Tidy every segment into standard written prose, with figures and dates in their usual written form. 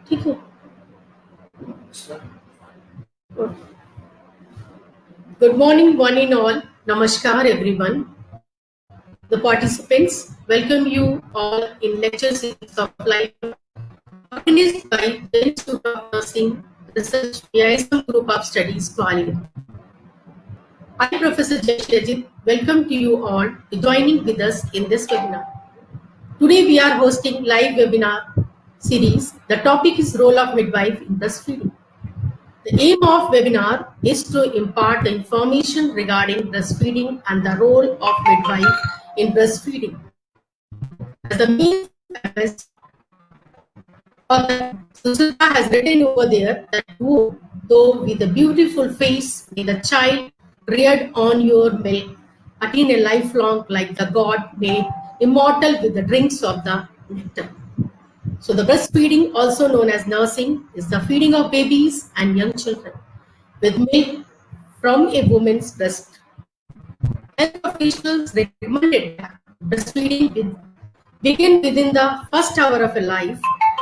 ठीक है. Good morning, one and all. Namaskar, everyone. The participants, welcome you all in lecture series of life organized by the Institute of Nursing Research PISM Group of Studies, Gwalior. I, Professor Jay Shajit, welcome to you all to joining with us in this webinar. Today we are hosting live webinar series. The topic is role of midwife in breastfeeding. The aim of webinar is to impart the information regarding breastfeeding and the role of midwife in breastfeeding. As the main purpose, Susita has written over there that who, though with a beautiful face, may the child reared on your milk, attain a lifelong like the God made immortal with the drinks of the nectar. So the breastfeeding, also known as nursing, is the feeding of babies and young children with milk from a woman's breast. Health officials recommended that breastfeeding begin within the first hour of a life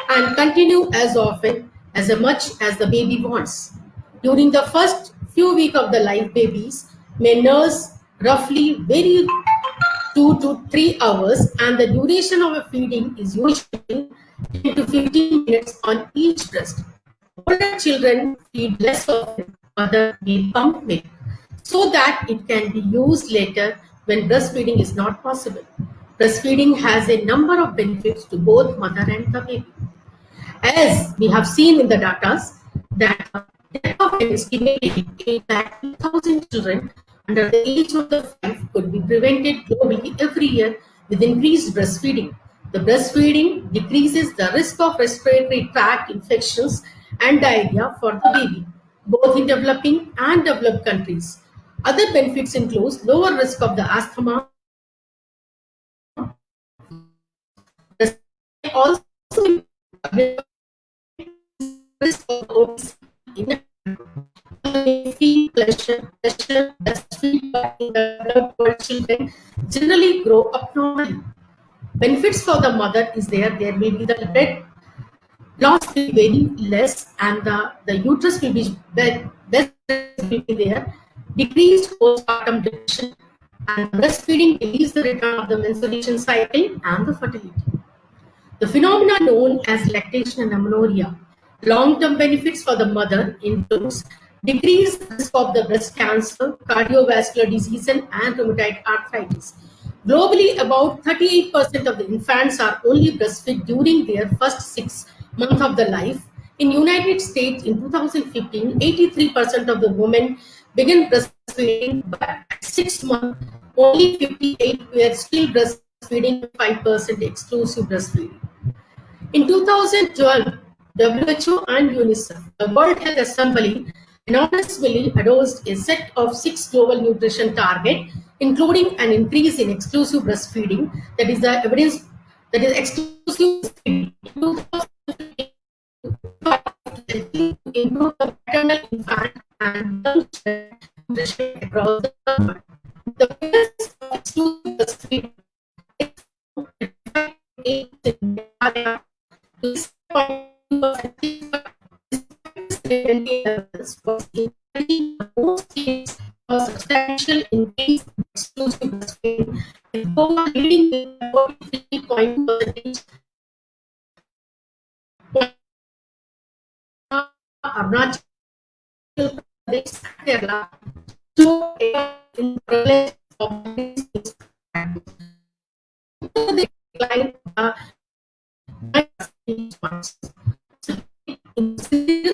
and continue as often as much as the baby wants. During the first few weeks of the life, babies may nurse roughly very 2 to 3 hours, and the duration of a feeding is usually 10 to 15 minutes on each breast. Older children feed less often, mother may pump milk so that it can be used later when breastfeeding is not possible. Breastfeeding has a number of benefits to both mother and the baby. As we have seen in the data, that the death of an estimated 8,000 children under the age of the 5 could be prevented globally every year with increased breastfeeding. The breastfeeding decreases the risk of respiratory tract infections and diarrhea for the baby, both in developing and developed countries. Other benefits include lower risk of the asthma, also risk of obesity may feel pleasure breastfeed by developed world children generally grow up normally. Benefits for the mother is there will be the breast loss will be very less and the uterus will be best will be there, decreased postpartum depression, and breastfeeding delays the return of the menstruation cycle and the fertility. The phenomena known as lactation and amenorrhea. Long-term benefits for the mother includes decreased risk of the breast cancer, cardiovascular disease, and rheumatoid arthritis. Globally, about 38% of the infants are only breastfed during their first 6 months of the life. In United States, in 2015, 83% of the women began breastfeeding, but at 6 months, only 58 were still breastfeeding, 5% exclusive breastfeeding. In 2012, WHO and UNICEF, the World Health Assembly, unanimously endorsed a set of 6 global nutrition targets, including an increase in exclusive breastfeeding, that is the evidence that is exclusive breastfeeding. To improve the maternal, infant, and young child nutrition across the world. The benefits of exclusive breastfeeding is was in most states a substantial increase in exclusive breastfeeding, with over leading with 43% Arunachal Pradesh, Kerala, to in prevalence of these the decline instead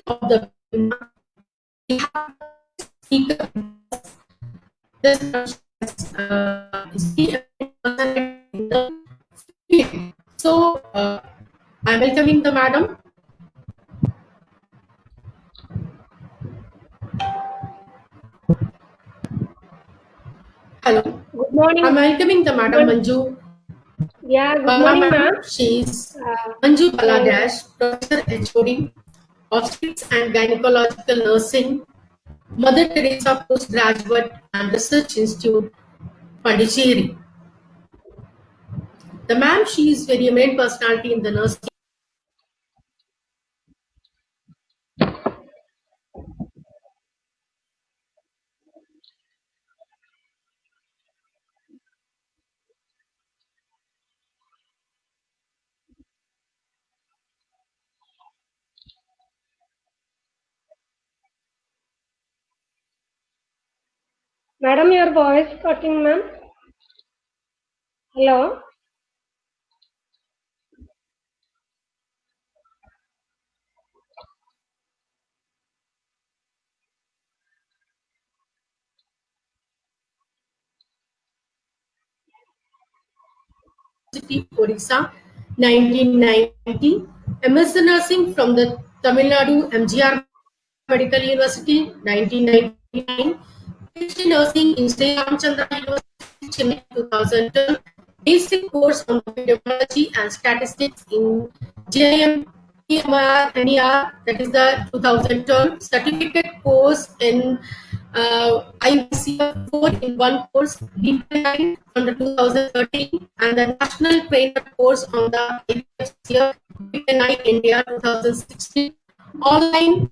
of the speaker so I'm welcoming the madam. Hello. Good morning. I'm welcoming the madam Manju. Yeah, good morning, ma'am. She's Manju Baladash, Professor HOD, Obstetrics and Gynecological Nursing, Mother Teresa Postgraduate and Research Institute, Pondicherry. The ma'am, she is very eminent personality in the nursing. Madam, your voice cutting, ma'am. Hello. University, Odisha, 1990. MS Nursing from the Tamil Nadu MGR Medical University, 1999. PhD Nursing in Sri Ramchandra University, Chennai, 2012. Basic course on epidemiology and statistics in JIM NER, that is the 2012. Certificate course in IVCF 4 in one course, DPI from the 2013, and the National Trainer course on the IVCF DPI India 2016. Online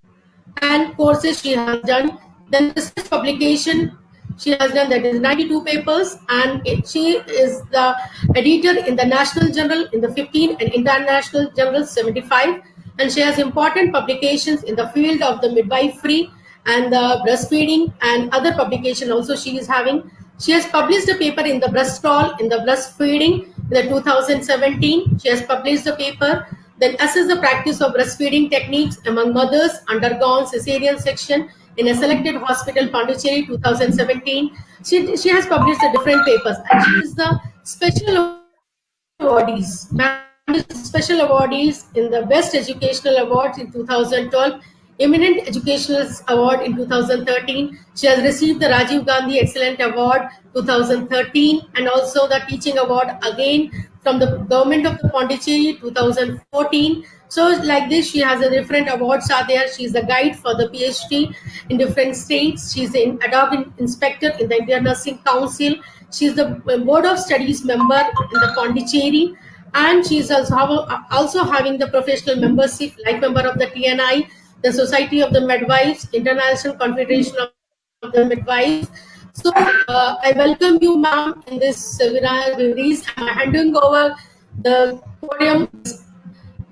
and courses she has done. Then research publication she has done, that is 92 papers, and she is the editor in the National Journal in the 15 and International Journal 75, and she has important publications in the field of the midwifery and the breastfeeding and other publication also she is having. She has published a paper in the breastall in the breastfeeding in the 2017. She has published the paper, then assess the practice of breastfeeding techniques among mothers undergone cesarean section in a selected hospital, Pondicherry, 2017. She has published the different papers, and she is the special awardees. Special awardees in the Best Educational Awards in 2012, Eminent Educationalist Award in 2013. She has received the Rajiv Gandhi Excellent Award 2013, and also the Teaching Award again from the Government of the Pondicherry 2014. So like this, she has a different awards are there. She is the guide for the PhD in different states. She is an ad hoc inspector in the Indian Nursing Council. She is the Board of Studies member in the Pondicherry, and she is also having the professional membership, like member of the TNI, the Society of the Midwives, International Confederation of the Midwives. So I welcome you, ma'am, in this webinar series. I'm handing over the podium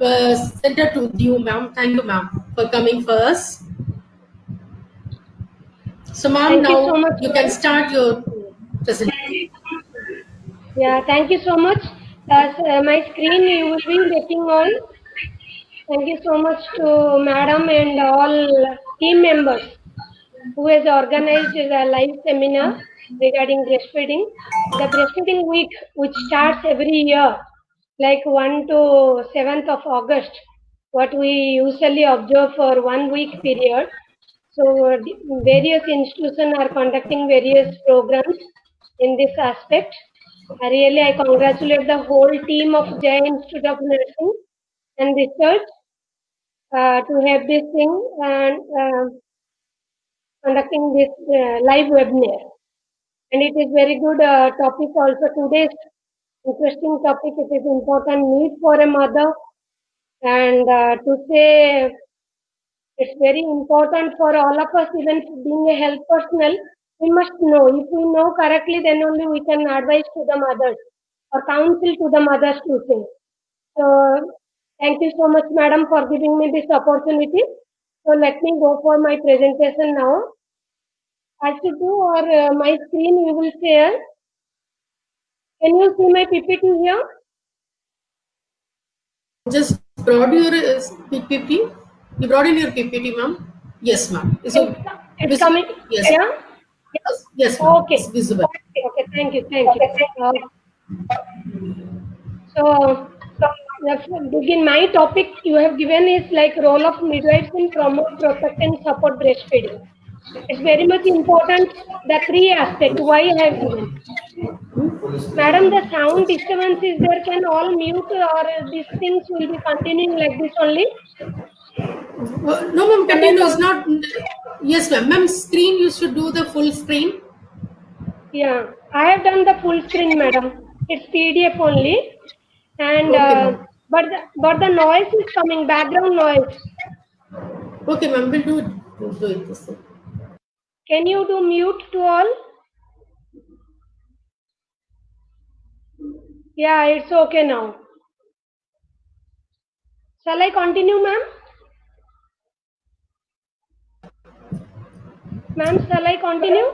center to you, ma'am. Thank you, ma'am, for coming first. So, ma'am, Thank you so now much, you ma'am. can start your presentation. Yeah, thank you so much. As my screen you will be getting on. Thank you so much to Madam and all team members who has organized the live seminar regarding breastfeeding. The breastfeeding week, which starts every year, like 1 to 7th of August, what we usually observe for 1 week period. So various institutions are conducting various programs in this aspect. I congratulate the whole team of Jai Institute of Nursing and Research to have this thing and conducting this live webinar. And it is very good topic also. Today's interesting topic. It is important need for a mother, and to say it's very important for all of us, even being a health personnel. We must know. If we know correctly, then only we can advise to the mothers or counsel to the mothers to say. So, thank you so much, madam, for giving me this opportunity. So, let me go for my presentation now. I should do, or my screen you will share. Can you see my PPT here? Just brought your PPT. You brought in your PPT, ma'am? Yes, ma'am. It's coming. Yes. Yeah? Yes, ma'am. Okay. It's visible. Okay, thank you, thank you. So, begin my topic you have given is like role of midwives in promote, protect and support breastfeeding. It's very much important, the three aspects, why I have given. Madam, the sound disturbance is there, can all mute or these things will be continuing like this only? No, ma'am, continue. It's not. Yes, ma'am. Ma'am, screen, you should do the full screen. Yeah, I have done the full screen, madam. It's PDF only. And Okay, but the noise is coming, background noise. Okay, ma'am, we'll do it. We'll do it this way. Can you do mute to all? Yeah, it's okay now. Shall I continue, ma'am? Ma'am, shall I continue?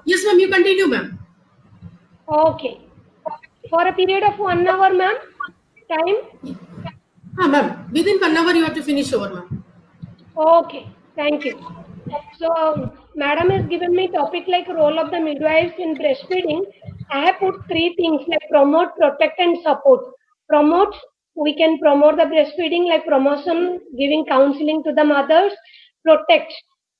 Yes, ma'am, you continue, ma'am. Okay. For a period of 1 hour, ma'am, time? Ma'am, within 1 hour you have to finish over, ma'am. Okay, thank you. So, madam has given me topic like role of the midwives in breastfeeding. I have put three things like promote, protect, and support. Promote, we can promote the breastfeeding like promotion, giving counseling to the mothers. Protect,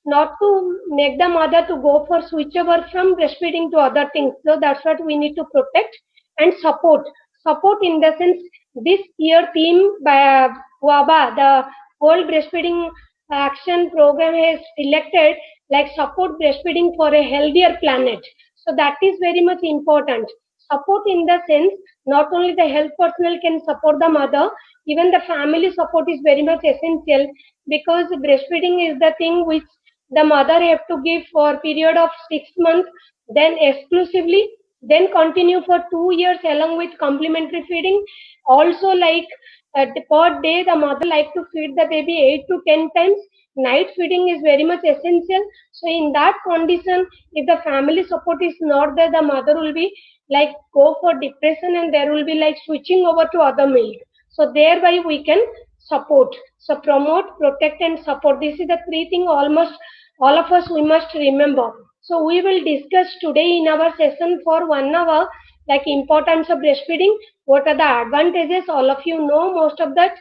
not to make the mother to go for switch over from breastfeeding to other things. So that's what we need to protect. And support. Support in the sense this year theme by WABA, the World Breastfeeding Action Program, has selected like support breastfeeding for a healthier planet. So that is very much important. Support in the sense not only the health personnel can support the mother, even the family support is very much essential, because breastfeeding is the thing which the mother have to give for a period of 6 months, then exclusively, then continue for 2 years along with complementary feeding. Also, like per day, the mother like to feed the baby 8 to 10 times. Night feeding is very much essential. So, in that condition, if the family support is not there, the mother will be like go for depression and there will be like switching over to other milk. So, thereby we can support. So, promote, protect, and support. This is the three things almost all of us we must remember. So, we will discuss today in our session for 1 hour like importance of breastfeeding, what are the advantages, all of you know most of that,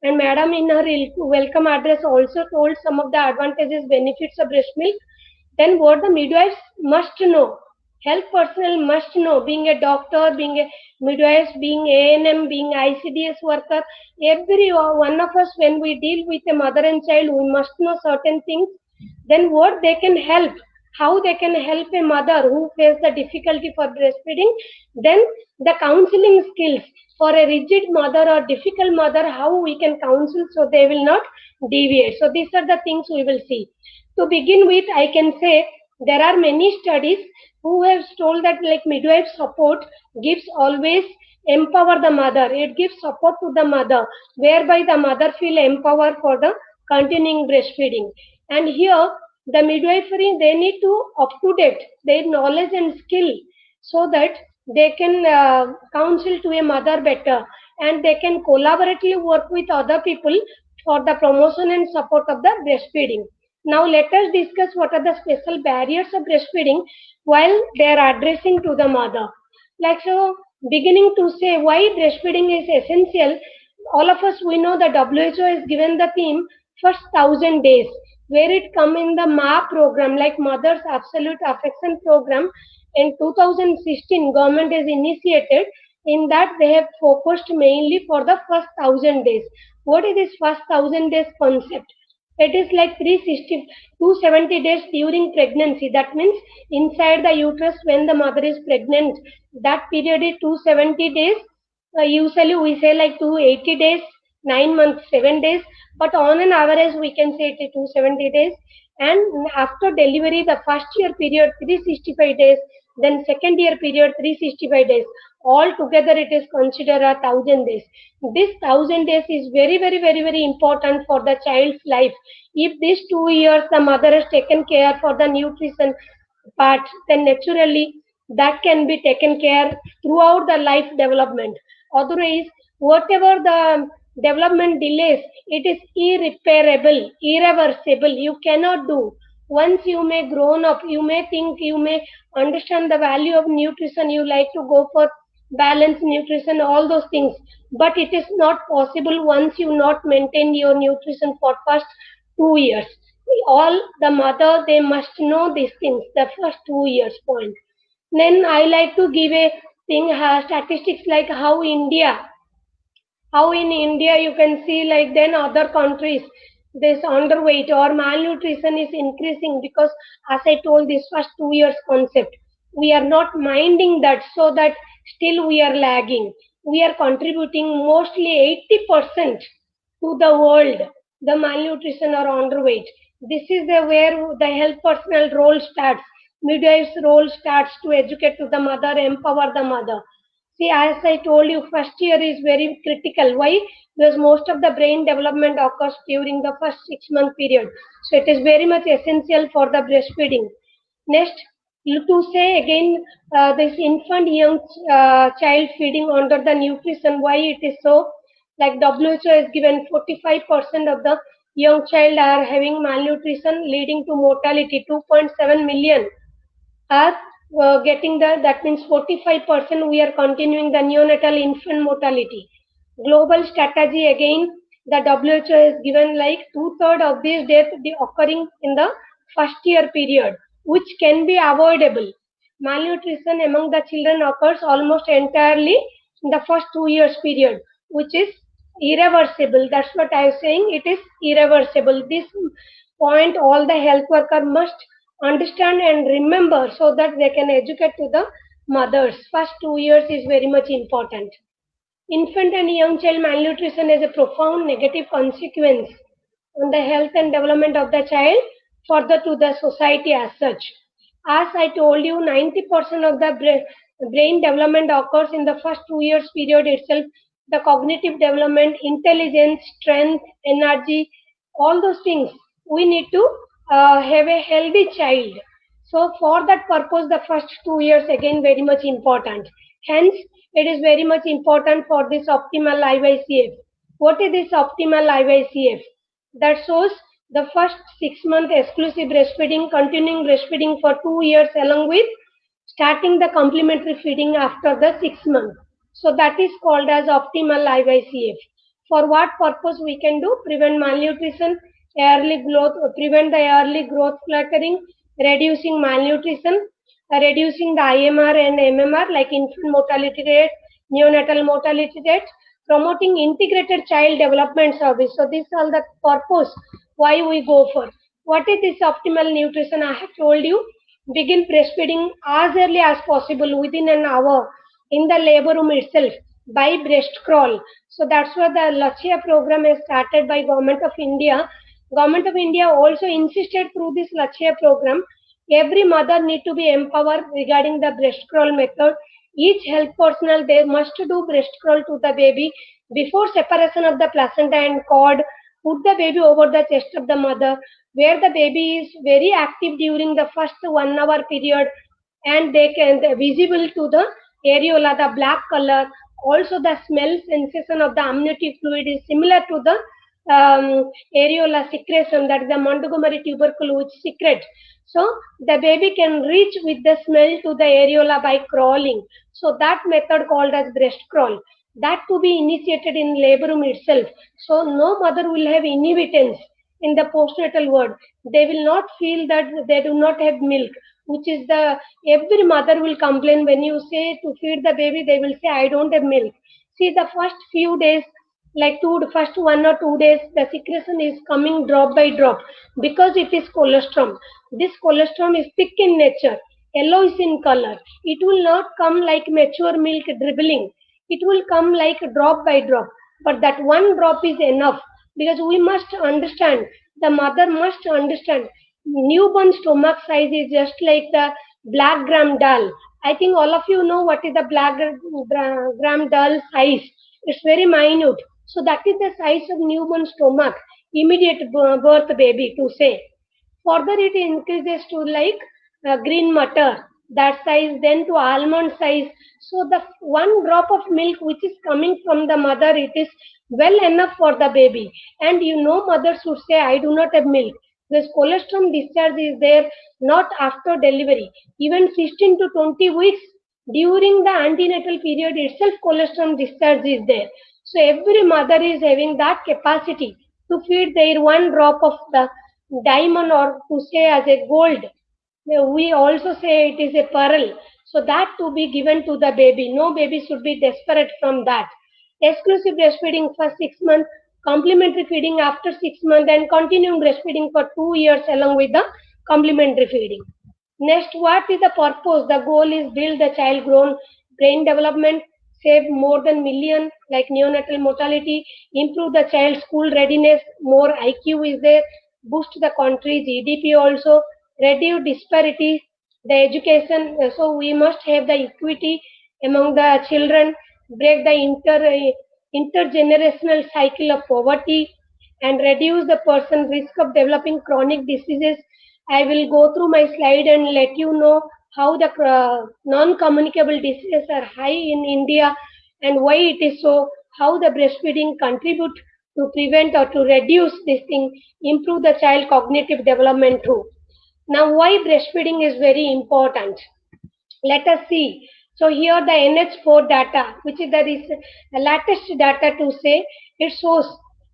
and madam in her welcome address also told some of the advantages, benefits of breast milk. Then what the midwives must know, health personnel must know, being a doctor, being a midwife, being ANM, being ICDS worker, every one of us when we deal with a mother and child, we must know certain things. Then what they can help, how they can help a mother who face the difficulty for breastfeeding. Then the counseling skills for a rigid mother or difficult mother, how we can counsel so they will not deviate. So these are the things we will see. To begin with, I can say there are many studies who have told that like midwife support gives always empower the mother. It gives support to the mother, whereby the mother feel empowered for the continuing breastfeeding. And here the midwifery, they need to up to date their knowledge and skill so that they can counsel to a mother better, and they can collaboratively work with other people for the promotion and support of the breastfeeding. Now let us discuss what are the special barriers of breastfeeding while they are addressing to the mother. Like so, beginning to say why breastfeeding is essential, all of us we know the WHO has given the theme first 1,000 days, where it come in the MA program, like Mother's Absolute Affection program. In 2016, government has initiated. In that, they have focused mainly for the first 1,000 days. What is this first 1,000 days concept? It is like 360, 270 days during pregnancy. That means inside the uterus when the mother is pregnant, that period is 270 days. Usually we say like 280 days, 9 months, 7 days, but on an average we can say it is 270 days. And after delivery, the first year period 365 days, then second year period 365 days. All together it is considered 1,000 days. This 1,000 days is very, very, very, very important for the child's life. If these 2 years the mother has taken care for the nutrition part, then naturally that can be taken care throughout the life development. Otherwise, whatever the development delays, it is irreparable, irreversible. You cannot do. Once you may grown up, you may think, you may understand the value of nutrition, you like to go for balanced nutrition, all those things. But it is not possible once you not maintain your nutrition for first 2 years. All the mother, they must know these things, the first 2 years point. Then I like to give a thing, statistics like how in India you can see like then other countries this underweight or malnutrition is increasing, because as I told this first 2 years concept, we are not minding that, so that still we are lagging. We are contributing mostly 80% to the world, the malnutrition or underweight. This is where the health personnel role starts. Midwife's role starts to educate to the mother, empower the mother. See, as I told you, first year is very critical. Why? Because most of the brain development occurs during the first 6 month period. So it is very much essential for the breastfeeding. Next, To say again, this infant young child feeding under the nutrition, why it is so? Like WHO has given 45% of the young child are having malnutrition, leading to mortality. 2.7 million are getting that means 45% we are continuing the neonatal infant mortality. Global strategy again, the WHO has given like two-thirds of these deaths occurring in the first year period, which can be avoidable. Malnutrition among the children occurs almost entirely in the first 2 years period, which is irreversible. That's what I am saying. It is irreversible. This point all the health worker must understand and remember so that they can educate to the mothers. First 2 years is very much important. Infant and young child malnutrition has a profound negative consequence on the health and development of the child, further to the society as such. As I told you, 90% of the brain development occurs in the first 2 years period itself. The cognitive development, intelligence, strength, energy, all those things we need to have a healthy child. So for that purpose, the first 2 years again very much important. Hence, it is very much important for this optimal IYCF. What is this optimal IYCF? That shows the first 6 month exclusive breastfeeding, continuing breastfeeding for 2 years along with starting the complementary feeding after the 6 month. So that is called as optimal IYCF. For what purpose we can do? Prevent malnutrition, early growth, prevent the early growth fluttering, reducing malnutrition, reducing the IMR and MMR like infant mortality rate, neonatal mortality rate, promoting integrated child development service. So these are the purpose why we go for. What is this optimal nutrition? I have told you, begin breastfeeding as early as possible within an hour in the labor room itself by breast crawl. So that's why the Lakshya program is started by Government of India. Government of India also insisted through this Lakshya program, every mother need to be empowered regarding the breast crawl method. Each health personnel they must do breast crawl to the baby before separation of the placenta and cord. Put the baby over the chest of the mother, where the baby is very active during the first 1 hour period, and they can visible to the areola, the black color. Also, the smell sensation of the amniotic fluid is similar to the areola secretion, that is the Montgomery tubercle which secrete. So the baby can reach with the smell to the areola by crawling. So that method called as breast crawl, that to be initiated in labor room itself. So no mother will have inhibitants in the postnatal ward. They will not feel that they do not have milk, which is the every mother will complain when you say to feed the baby, they will say I don't have milk. See, the first few days, like first 1 or 2 days, the secretion is coming drop by drop because it is colostrum. This colostrum is thick in nature, yellowish in color. It will not come like mature milk dribbling. It will come like drop by drop. But that one drop is enough, because we must understand, the mother must understand, newborn stomach size is just like the black gram dal. I think all of you know what is the black gram dal size. It's very minute. So that is the size of newborn stomach, immediate birth baby to say. Further it increases to like green mutter, that size, then to almond size. So the one drop of milk which is coming from the mother, it is well enough for the baby. And you know mothers would say, I do not have milk. This colostrum discharge is there not after delivery. Even 16 to 20 weeks during the antenatal period itself, colostrum discharge is there. So every mother is having that capacity to feed their one drop of the diamond, or to say as a gold. We also say it is a pearl. So that to be given to the baby. No baby should be desperate from that. Exclusive breastfeeding for 6 months, complementary feeding after 6 months, and continuing breastfeeding for 2 years along with the complementary feeding. Next, what is the purpose? The goal is build the child grown brain development, save more than million like neonatal mortality, improve the child school readiness, more IQ is there, boost the country's GDP also, reduce disparity, the education. So we must have the equity among the children, break the intergenerational cycle of poverty, and reduce the person risk of developing chronic diseases. I will go through my slide and let you know how the non-communicable diseases are high in India and why it is so, how the breastfeeding contribute to prevent or to reduce this thing, improve the child cognitive development too. Now, why breastfeeding is very important? Let us see. So here the NH4 data, which is the latest data to say, it shows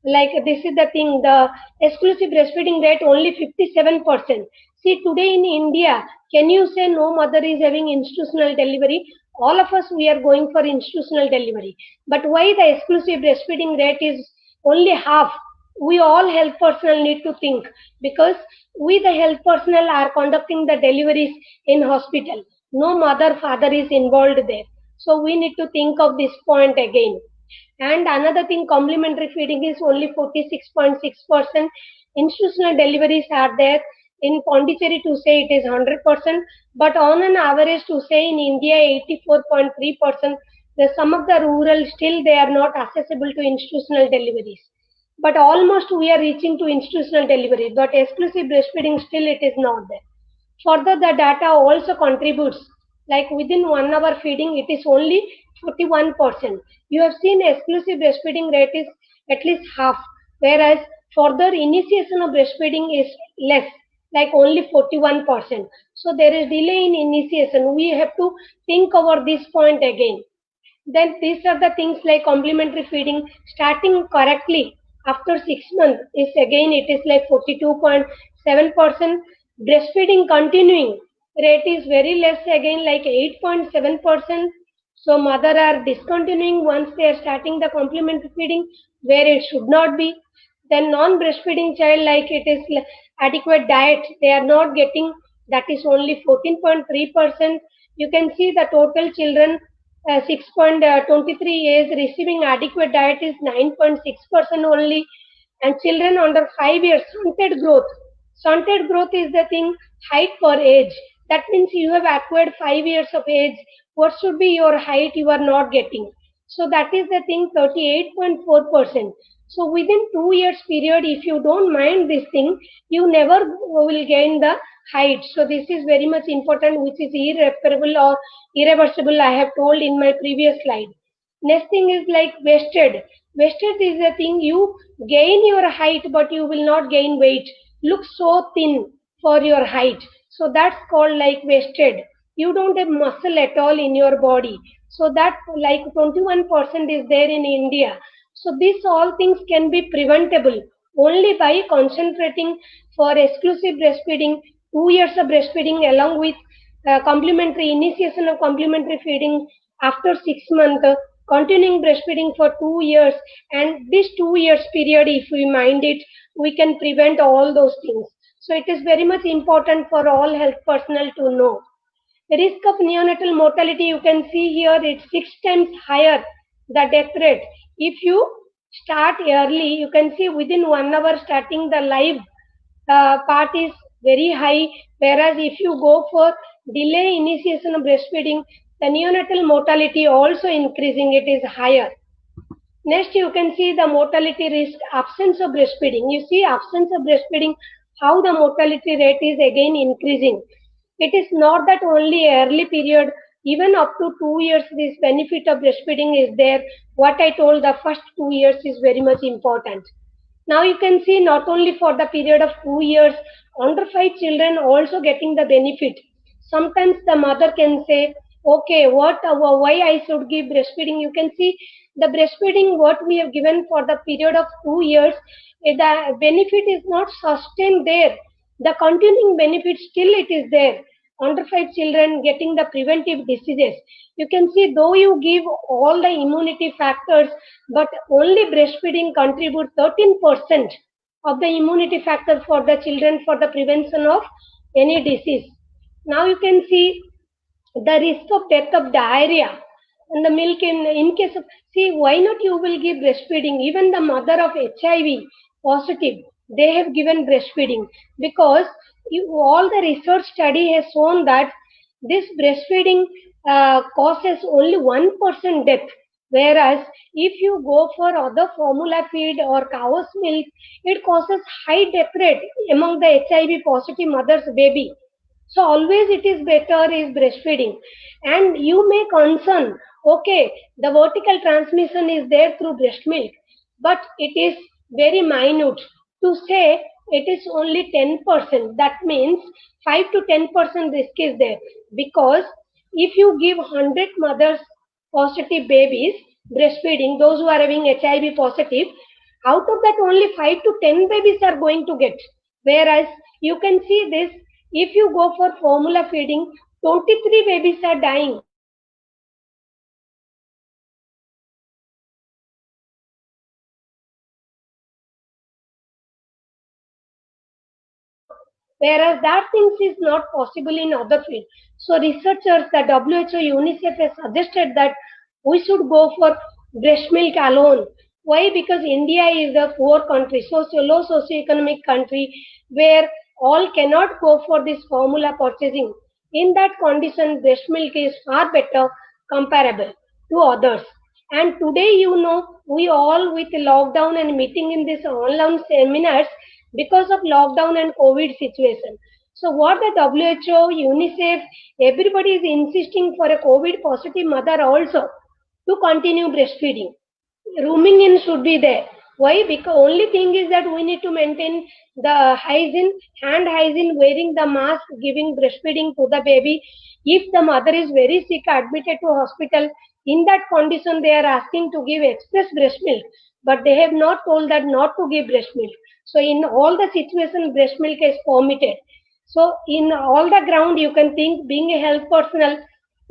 like this is the thing, the exclusive breastfeeding rate only 57%. See, today in India, can you say no mother is having institutional delivery? All of us, we are going for institutional delivery. But why the exclusive breastfeeding rate is only half? We all health personnel need to think, because we the health personnel are conducting the deliveries in hospital. No mother father is involved there, so we need to think of this point again. And another thing, complementary feeding is only 46.6%. Institutional deliveries are there. In Pondicherry to say it is 100%, but on an average to say in India 84.3%. Some of the rural still they are not accessible to institutional deliveries. But almost we are reaching to institutional delivery, but exclusive breastfeeding still it is not there. Further, the data also contributes, like within 1 hour feeding, it is only 41%. You have seen exclusive breastfeeding rate is at least half, whereas further initiation of breastfeeding is less, like only 41%. So there is delay in initiation. We have to think over this point again. Then these are the things like complementary feeding starting correctly after 6 months is again it is like 42.7%. Breastfeeding continuing rate is very less again like 8.7%. So mother are discontinuing once they are starting the complementary feeding where it should not be. Then non-breastfeeding child like it is adequate diet they are not getting, that is only 14.3%. You can see the total children 6.23 years receiving adequate diet is 9.6% only, and children under 5 years stunted growth. Stunted growth is the thing, height per age. That means you have acquired 5 years of age. What should be your height you are not getting? So that is the thing, 38.4%. So within 2 years period, if you don't mind this thing, you never will gain the height. So this is very much important, which is irreparable or irreversible. I have told in my previous slide. Next thing is like wasted. Wasted is a thing you gain your height, but you will not gain weight. Look so thin for your height. So that's called like wasted. You don't have muscle at all in your body. So that like 21% is there in India. So these all things can be preventable only by concentrating for exclusive breastfeeding, 2 years of breastfeeding along with complementary initiation of complementary feeding after 6 months, continuing breastfeeding for 2 years, and this 2 years period, if we mind it, we can prevent all those things. So it is very much important for all health personnel to know. The risk of neonatal mortality, you can see here, it's 6 times higher, the death rate. If you start early, you can see within 1 hour starting the live part is very high, whereas if you go for delay initiation of breastfeeding, the neonatal mortality also increasing, it is higher. Next, you can see the mortality risk, absence of breastfeeding. You see absence of breastfeeding, how the mortality rate is again increasing. It is not that only early period, even up to 2 years, this benefit of breastfeeding is there. What I told, the first 2 years is very much important. Now you can see not only for the period of 2 years, under 5 children also getting the benefit. Sometimes the mother can say, okay, why I should give breastfeeding? You can see the breastfeeding what we have given for the period of 2 years, the benefit is not sustained there. The continuing benefit still it is there. Under 5 children getting the preventive diseases. You can see though you give all the immunity factors, but only breastfeeding contribute 13% of the immunity factor for the children for the prevention of any disease. Now you can see the risk of death of diarrhea and the milk in case of, see why not you will give breastfeeding, even the mother of HIV positive they have given breastfeeding, because all the research study has shown that this breastfeeding causes only 1% death, whereas if you go for other formula feed or cow's milk, it causes high death rate among the HIV positive mother's baby. So always it is better is breastfeeding. And you may concern, okay, the vertical transmission is there through breast milk, but it is very minute. To say it is only 10%, that means 5 to 10% risk is there, because if you give 100 mothers positive babies breastfeeding, those who are having HIV positive, out of that only 5 to 10 babies are going to get. Whereas you can see this, if you go for formula feeding, 23 babies are dying. Whereas that things is not possible in other fields. So researchers, the WHO, UNICEF has suggested that we should go for breast milk alone. Why? Because India is a poor country, so low socioeconomic country, where all cannot go for this formula purchasing. In that condition, breast milk is far better comparable to others. And today, we all with lockdown and meeting in this online seminars because of lockdown and COVID situation. So what the WHO, UNICEF, everybody is insisting for a COVID positive mother also to continue breastfeeding. Rooming in should be there. Why? Because only thing is that we need to maintain the hygiene, hand hygiene, wearing the mask, giving breastfeeding to the baby. If the mother is very sick, admitted to hospital, in that condition they are asking to give express breast milk, but they have not told that not to give breast milk. So in all the situations, breast milk is permitted. So in all the ground, you can think, being a health personnel,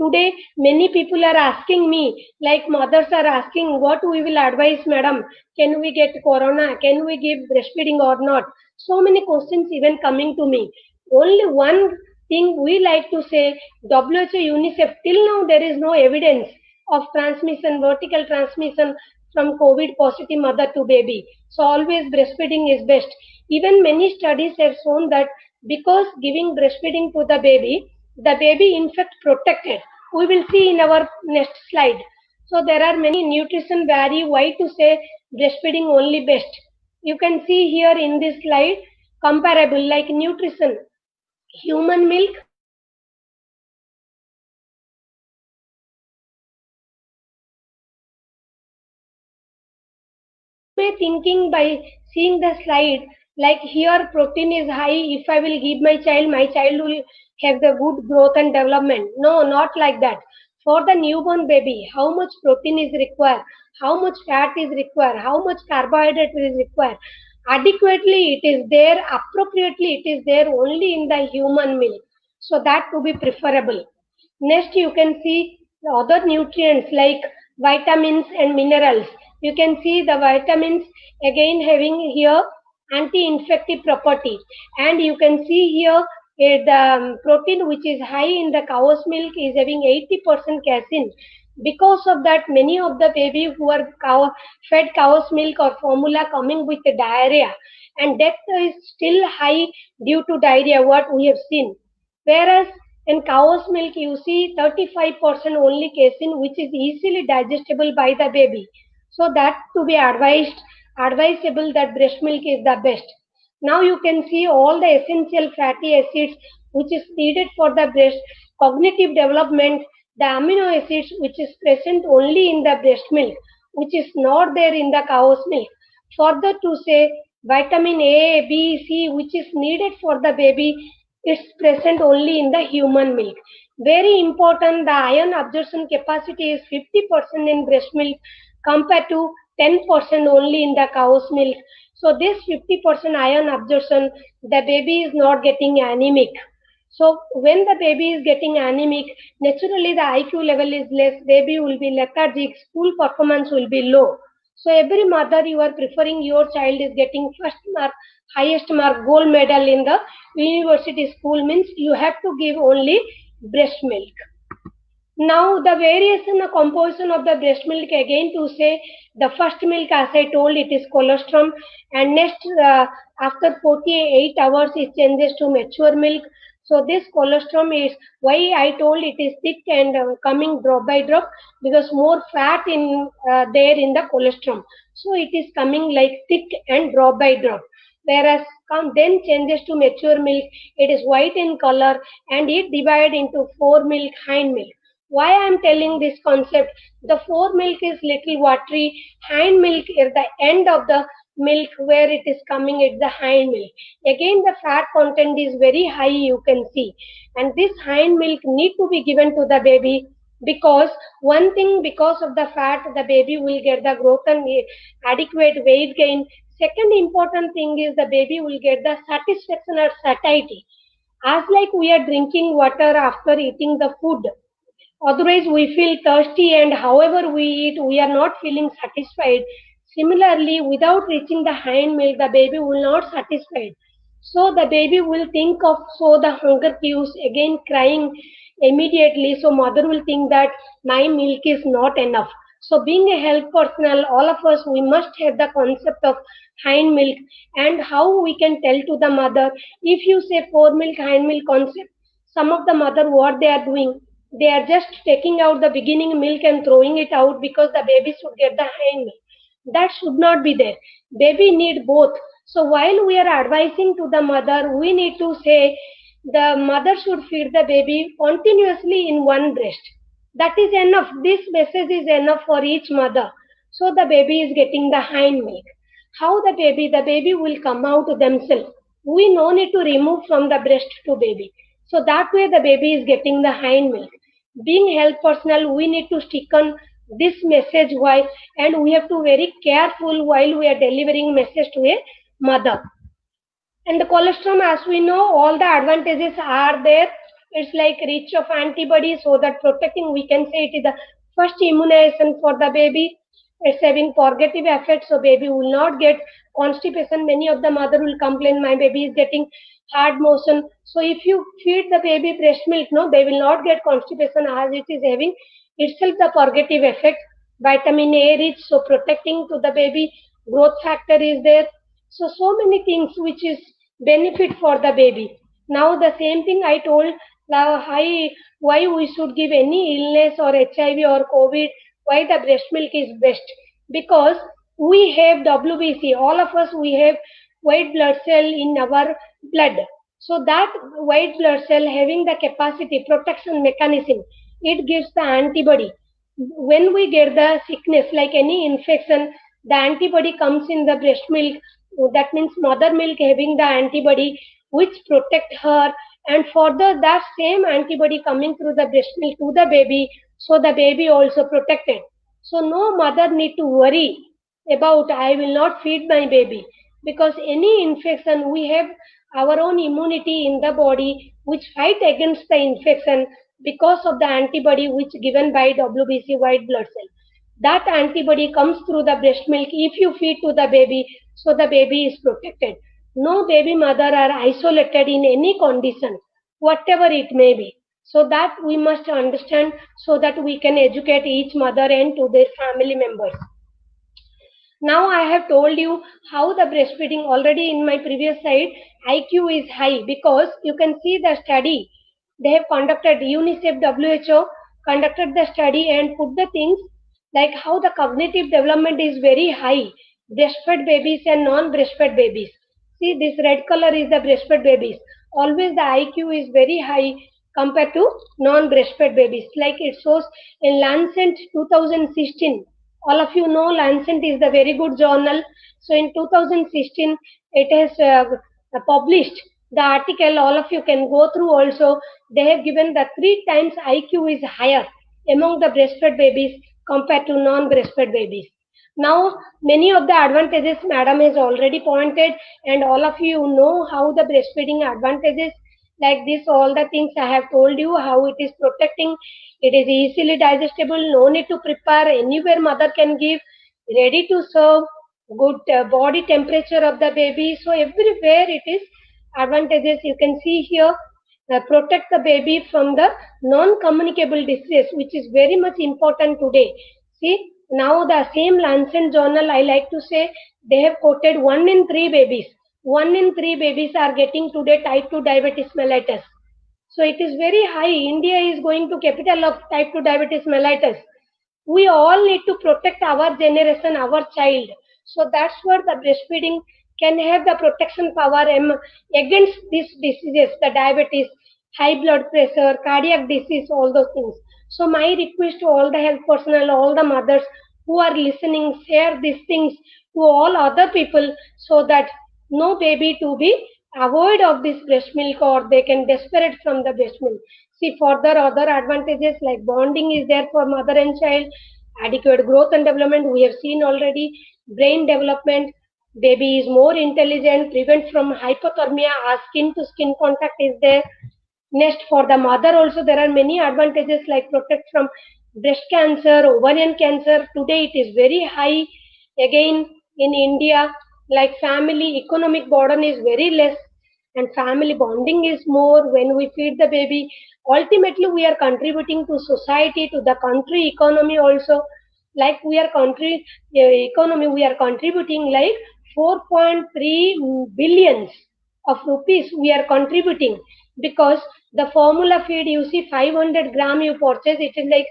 today many people are asking me, like mothers are asking, what we will advise, madam? Can we get corona? Can we give breastfeeding or not? So many questions even coming to me. Only one thing we like to say, WHO, UNICEF, till now there is no evidence of transmission, vertical transmission from COVID positive mother to baby. So always breastfeeding is best. Even many studies have shown that because giving breastfeeding to the baby in fact protected. We will see in our next slide. So there are many nutrition vary why to say breastfeeding only best. You can see here in this slide comparable like nutrition. Human milk, may thinking by seeing the slide, like here protein is high, if I will give my child will have the good growth and development. No, not like that. For the newborn baby, how much protein is required, how much fat is required, how much carbohydrate is required. Adequately it is there, appropriately it is there only in the human milk. So that to be preferable. Next, you can see the other nutrients like vitamins and minerals. You can see the vitamins again having here anti-infective property, and you can see here the protein which is high in the cow's milk is having 80% casein. Because of that, many of the baby who are fed cow's milk or formula coming with the diarrhea, and death is still high due to diarrhea, what we have seen. Whereas in cow's milk, you see 35% only casein, which is easily digestible by the baby. So that to be advisable that breast milk is the best. Now you can see all the essential fatty acids which is needed for the breast cognitive development, the amino acids which is present only in the breast milk, which is not there in the cow's milk. Further to say vitamin A, B, C, which is needed for the baby, it's present only in the human milk. Very important, the iron absorption capacity is 50% in breast milk compared to 10% only in the cow's milk. So this 50% iron absorption, the baby is not getting anemic. So when the baby is getting anemic, naturally the IQ level is less, baby will be lethargic, school performance will be low. So every mother you are preferring your child is getting first mark, highest mark, gold medal in the university school means you have to give only breast milk. Now the variation of composition of the breast milk again to say the first milk as I told it is colostrum, and next after 48 hours it changes to mature milk. So this colostrum is why I told it is thick and coming drop by drop, because more fat in there in the colostrum. So it is coming like thick and drop by drop. whereas then changes to mature milk, it is white in color and it divides into foremilk, hindmilk. Why I am telling this concept? The foremilk is little watery, hindmilk is the end of the milk where it is coming at the hind milk. Again, the fat content is very high, you can see, and this hind milk need to be given to the baby, because one thing, because of the fat, the baby will get the growth and adequate weight gain. Second important thing is the baby will get the satisfaction or satiety, as like we are drinking water after eating the food. Otherwise, we feel thirsty, and however we eat, we are not feeling satisfied. Similarly, without reaching the hind milk, the baby will not satisfied. So the baby will think of so the hunger cues, again crying immediately. So mother will think that my milk is not enough. So being a health personnel, all of us, we must have the concept of hind milk, and how we can tell to the mother. If you say fore milk, hind milk concept, some of the mother, what they are doing, they are just taking out the beginning milk and throwing it out because the baby should get the hind milk. That should not be there. Baby need both. So while we are advising to the mother, we need to say the mother should feed the baby continuously in one breast. That is enough. This message is enough for each mother. So the baby is getting the hind milk. How the baby will come out themselves. We no need to remove from the breast to baby. So that way the baby is getting the hind milk. Being health personnel, we need to stick on this message why, and we have to very careful while we are delivering message to a mother. And the colostrum, as we know, all the advantages are there. It's like rich of antibodies, so that protecting, we can say it is the first immunization for the baby. It's having purgative effect, so baby will not get constipation. Many of the mother will complain, my baby is getting hard motion. So if you feed the baby breast milk, no, they will not get constipation, as it is having itself the purgative effect. Vitamin A rich, so protecting to the baby. Growth factor is there. So many things which is benefit for the baby. Now the same thing I told, why we should give any illness or HIV or COVID, why the breast milk is best. Because we have WBC, all of us, we have white blood cell in our blood. So that white blood cell having the capacity, protection mechanism, it gives the antibody. When we get the sickness like any infection, the antibody comes in the breast milk. That means mother milk having the antibody which protect her, and further that same antibody coming through the breast milk to the baby, so the baby also protected. So no mother need to worry about I will not feed my baby, because any infection, we have our own immunity in the body which fight against the infection because of the antibody which given by WBC white blood cell. That antibody comes through the breast milk if you feed to the baby, so the baby is protected. No baby mother are isolated in any condition, whatever it may be. So that we must understand, so that we can educate each mother and to their family members. Now I have told you how the breastfeeding, already in my previous slide, IQ is high, because you can see the study. They have conducted, UNICEF, WHO conducted the study and put the things like how the cognitive development is very high. Breastfed babies and non-breastfed babies. See, this red color is the breastfed babies. Always the IQ is very high compared to non-breastfed babies. Like it shows in Lancet 2016. All of you know Lancet is the very good journal. So in 2016, it has published the article. All of you can go through also. They have given the 3 times IQ is higher among the breastfed babies compared to non-breastfed babies. Now, many of the advantages Madam has already pointed, and all of you know how the breastfeeding advantages, like this, all the things I have told you, how it is protecting, it is easily digestible, no need to prepare, anywhere mother can give, ready to serve, good body temperature of the baby. So everywhere it is advantages. You can see here, protect the baby from the non-communicable disease, which is very much important today. See, now the same Lancet journal, I like to say, they have quoted 1 in 3 babies. 1 in 3 babies are getting today type 2 diabetes mellitus. So it is very high. India is going to capital of type 2 diabetes mellitus. We all need to protect our generation, our child. So that's what the breastfeeding can have the protection power against these diseases, the diabetes, high blood pressure, cardiac disease, all those things. So my request to all the health personnel, all the mothers who are listening, share these things to all other people so that no baby to be avoid of this breast milk or they can desperate from the breast milk. See, further other advantages like bonding is there for mother and child, adequate growth and development we have seen already, brain development, baby is more intelligent, prevent from hypothermia as skin to skin contact is there. Next, for the mother also there are many advantages like protect from breast cancer, ovarian cancer. Today it is very high again in India. Like family economic burden is very less and family bonding is more when we feed the baby. Ultimately, we are contributing to society, to the country economy also. Like we are country economy, we are contributing like 4.3 billions of rupees we are contributing because the formula feed you see 500 gram you purchase it is like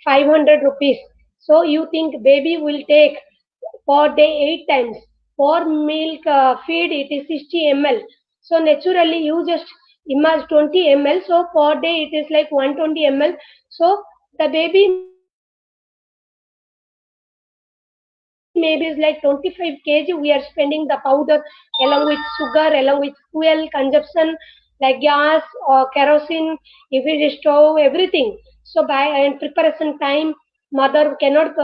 500 rupees. So you think baby will take per day 8 times. For milk feed it is 60 ml. So naturally you just imagine 20 ml. So per day it is like 120 ml. So the baby maybe is like 25 kg we are spending the powder along with sugar along with fuel consumption like gas or kerosene if it is stove everything. So by and preparation time mother cannot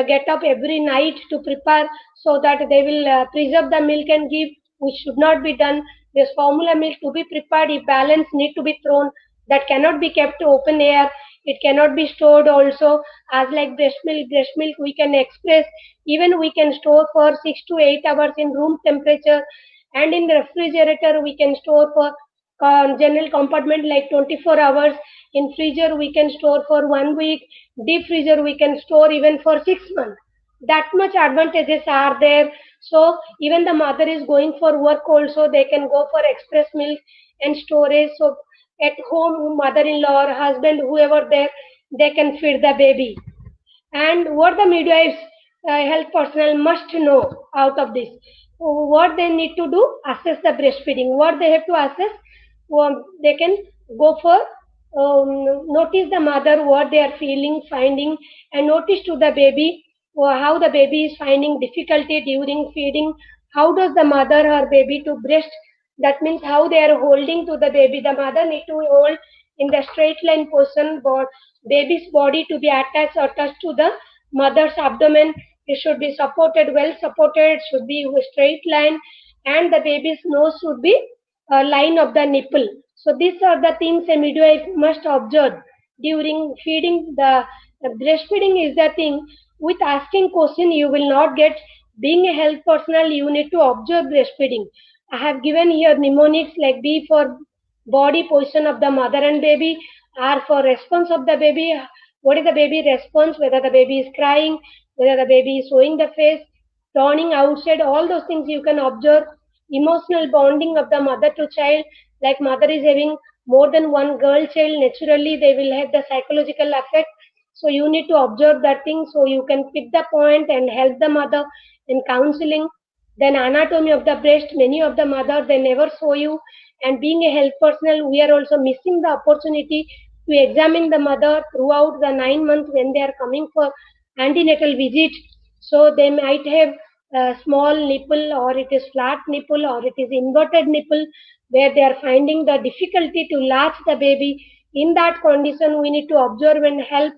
get up every night to prepare so that they will preserve the milk and give, which should not be done. This formula milk to be prepared if balance need to be thrown, that cannot be kept to open air, it cannot be stored also as like breast milk we can express, even we can store for 6 to 8 hours in room temperature, and in the refrigerator we can store for general compartment like 24 hours. In freezer we can store for 1 week, deep freezer we can store even for 6 months. That much advantages are there. So even the mother is going for work also, they can go for express milk and storage. So at home, mother-in-law or husband, whoever there, they can feed the baby. And what the midwives, health personnel must know out of this, what they need to do, assess the breastfeeding. What they have to assess, they can go for notice the mother what they are feeling, finding, and notice to the baby how the baby is finding difficulty during feeding. How does the mother or baby to breast? That means how they are holding to the baby. The mother need to hold in the straight line position, but baby's body to be attached or touched to the mother's abdomen. It should be supported, well supported, should be a straight line, and the baby's nose should be a line of the nipple. So these are the things a midwife must observe during feeding. The breastfeeding is the thing. With asking question, you will not get. Being a health personnel, you need to observe breastfeeding. I have given here mnemonics like B for body position of the mother and baby, R for response of the baby. What is the baby response? Whether the baby is crying, whether the baby is showing the face, turning outside, all those things you can observe. Emotional bonding of the mother to child, like mother is having more than one girl child, naturally they will have the psychological effect. So you need to observe that thing so you can pick the point and help the mother in counseling. Then anatomy of the breast, many of the mother they never show you, and being a health personnel we are also missing the opportunity to examine the mother throughout the 9 months when they are coming for antenatal visit. So they might have a small nipple or it is flat nipple or it is inverted nipple where they are finding the difficulty to latch the baby. In that condition we need to observe and help.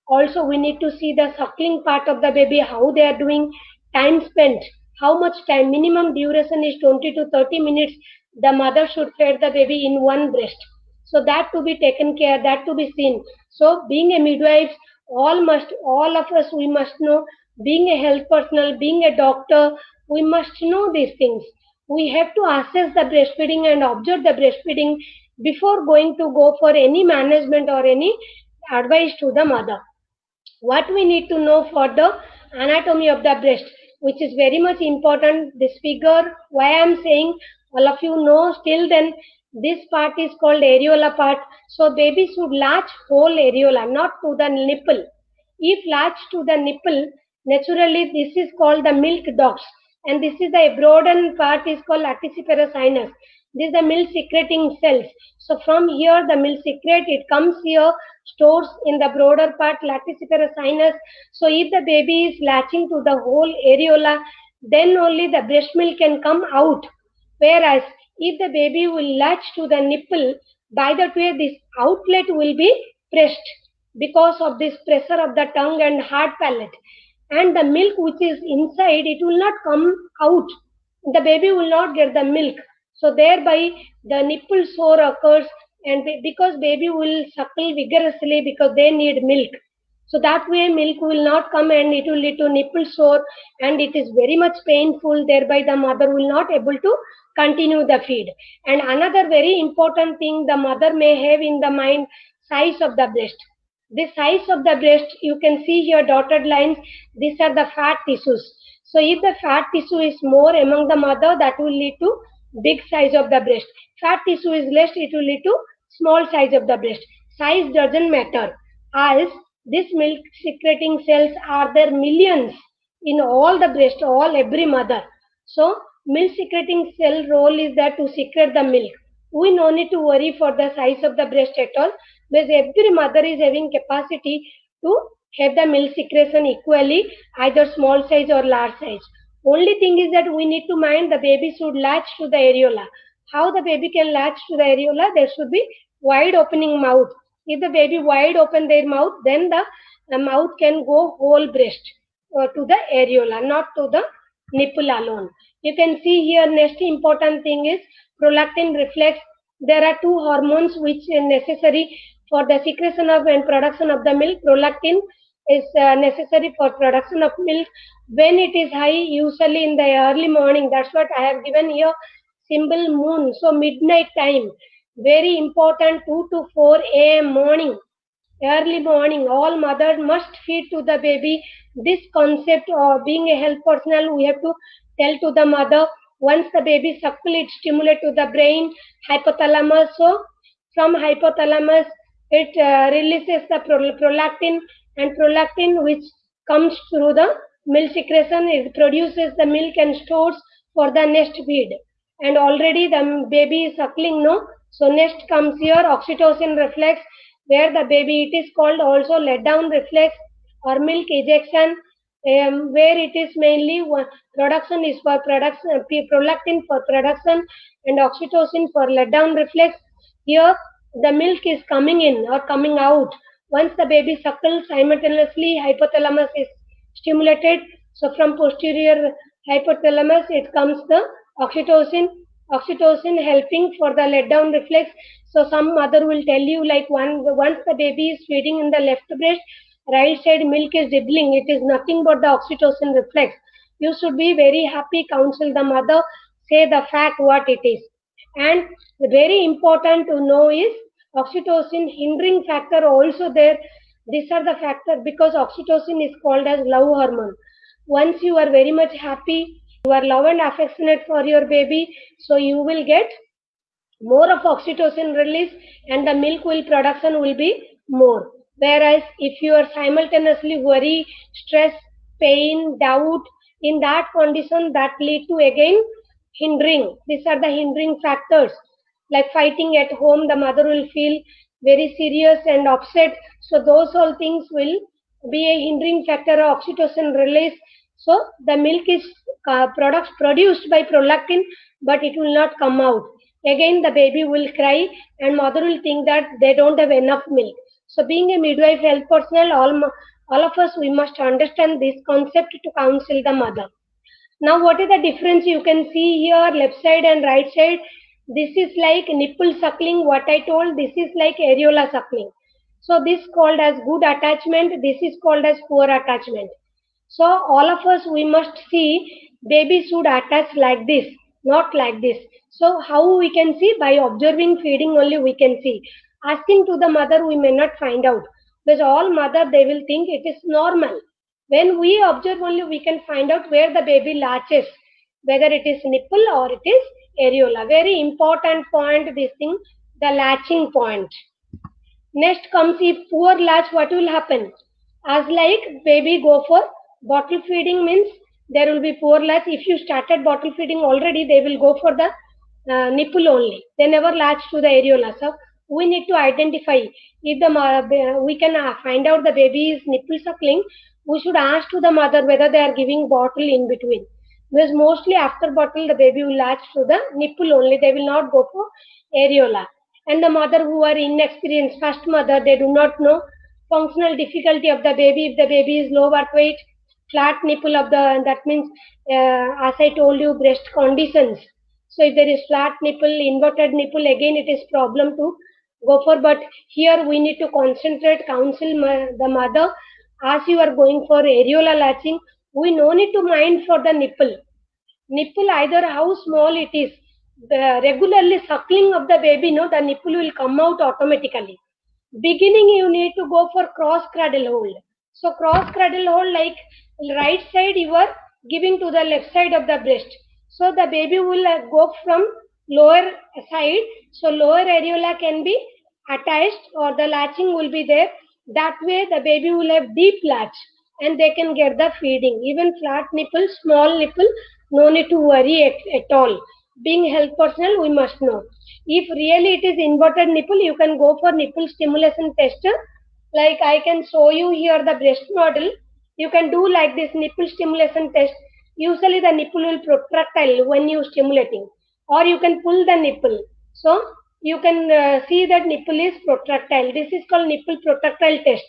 Also we need to see the suckling part of the baby, how they are doing, time spent, how much time, minimum duration is 20 to 30 minutes the mother should feed the baby in one breast. So that to be taken care, that to be seen. So being a midwife, all of us we must know, being a health personnel, being a doctor, we must know these things. We have to assess the breastfeeding and observe the breastfeeding before going to go for any management or any advice to the mother. What we need to know for the anatomy of the breast, which is very much important. This figure, why I am saying, all of you know still, then this part is called areola part. So baby should latch whole areola, not to the nipple. If latch to the nipple, naturally this is called the milk ducts. and this is the broadened part is called lactiferous sinus. This is the milk secreting cells. So from here the milk secrete, it comes here, stores in the broader part lactiferous sinus. So if the baby is latching to the whole areola, then only the breast milk can come out. Whereas if the baby will latch to the nipple, by that way this outlet will be pressed because of this pressure of the tongue and hard palate, and the milk which is inside, it will not come out. The baby will not get the milk, so thereby the nipple sore occurs, and because baby will suckle vigorously because they need milk, so that way milk will not come and it will lead to nipple sore, and it is very much painful, thereby the mother will not able to continue the feed. And another very important thing the mother may have in the mind, size of the breast. The size of the breast, you can see here dotted lines, these are the fat tissues. So if the fat tissue is more among the mother, that will lead to big size of the breast. Fat tissue is less, it will lead to small size of the breast. Size doesn't matter, as these milk secreting cells are there millions in all the breast, every mother. So milk secreting cell role is that to secrete the milk. We no need to worry for the size of the breast at all, because every mother is having capacity to have the milk secretion equally, either small size or large size. Only thing is that we need to mind the baby should latch to the areola. How the baby can latch to the areola? There should be wide opening mouth. If the baby wide open their mouth, then the mouth can go whole breast to the areola, not to the nipple alone. You can see here next important thing is prolactin reflex. There are two hormones which are necessary for the secretion of and production of the milk. Prolactin is necessary for production of milk when it is high, usually in the early morning. That's what I have given here, symbol moon. So midnight time, very important, 2 to 4 a.m. morning, early morning. All mothers must feed to the baby. This concept of being a health personnel, we have to tell to the mother. Once the baby suckle, it stimulates to the brain, hypothalamus. So from hypothalamus, it releases the prolactin, and prolactin which comes through the milk secretion, it produces the milk and stores for the next feed. And already the baby is suckling, no? So next comes here oxytocin reflex, where the baby, it is called also let down reflex or milk ejection, where it is mainly production is for production, prolactin for production and oxytocin for let down reflex. Here the milk is coming in or coming out. Once the baby suckles, simultaneously hypothalamus is stimulated. So from posterior hypothalamus, it comes the oxytocin helping for the let down reflex. So some mother will tell you like once the baby is feeding in the left breast, right side milk is dribbling. It is nothing but the oxytocin reflex. You should be very happy, counsel the mother, say the fact what it is. And very important to know is oxytocin hindering factor also there. These are the factors because oxytocin is called as love hormone. Once you are very much happy, you are love and affectionate for your baby, so you will get more of oxytocin release and the milk will production will be more. Whereas if you are simultaneously worry, stress, pain, doubt, in that condition that lead to again hindering. These are the hindering factors. Like fighting at home, the mother will feel very serious and upset. So those all things will be a hindering factor of oxytocin release. So the milk is products produced by prolactin, but it will not come out. Again, the baby will cry and mother will think that they don't have enough milk. So being a midwife health personnel, all of us, we must understand this concept to counsel the mother. Now, what is the difference? You can see here left side and right side. This is like nipple suckling, what I told. This is like areola suckling. So this called as good attachment. This is called as poor attachment. So all of us, we must see baby should attach like this, not like this. So how we can see? By observing feeding only we can see. Asking to the mother, we may not find out. Because all mother, they will think it is normal. When we observe only, we can find out where the baby latches, whether it is nipple or it is areola. Very important point, this thing, the latching point. Next comes if poor latch, what will happen? As like baby go for bottle feeding means there will be poor latch. If you started bottle feeding already, they will go for the nipple only. They never latch to the areola. So we need to identify if we can find out the baby is nipple suckling. We should ask to the mother whether they are giving bottle in between. Because mostly after bottle, the baby will latch to the nipple only. They will not go for areola. And the mother who are inexperienced, first mother, they do not know functional difficulty of the baby. If the baby is low birth weight, flat nipple of the, that means, as I told you, breast conditions. So if there is flat nipple, inverted nipple, again it is problem to go for. But here we need to concentrate, counsel the mother. As you are going for areola latching, we no need to mind for the nipple. Nipple, either how small it is, the regularly suckling of the baby, no, the nipple will come out automatically. Beginning, you need to go for cross cradle hold. So cross cradle hold, like right side you are giving to the left side of the breast. So the baby will go from lower side. So lower areola can be attached or the latching will be there. That way the baby will have deep latch and they can get the feeding. Even flat nipple, small nipple, no need to worry at all. Being health personnel, we must know. If really it is inverted nipple, you can go for nipple stimulation test. Like I can show you here the breast model. You can do like this nipple stimulation test. Usually the nipple will protractile when you stimulating, or you can pull the nipple. So you can see that nipple is protractile. This is called nipple protractile test.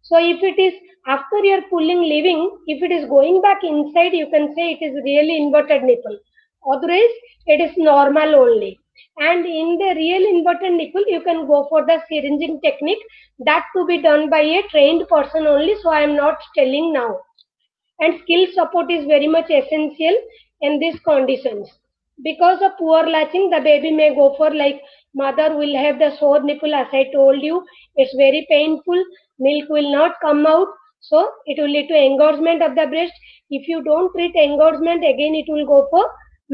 So if it is after your pulling leaving, if it is going back inside, you can say it is really inverted nipple. Otherwise, it is normal only. And in the real inverted nipple, you can go for the syringing technique. That to be done by a trained person only. So I am not telling now. And skill support is very much essential in these conditions. Because of poor latching, the baby may go for, like, mother will have the sore nipple, as I told you. It's very painful. Milk will not come out. So it will lead to engorgement of the breast. If you don't treat engorgement, again it will go for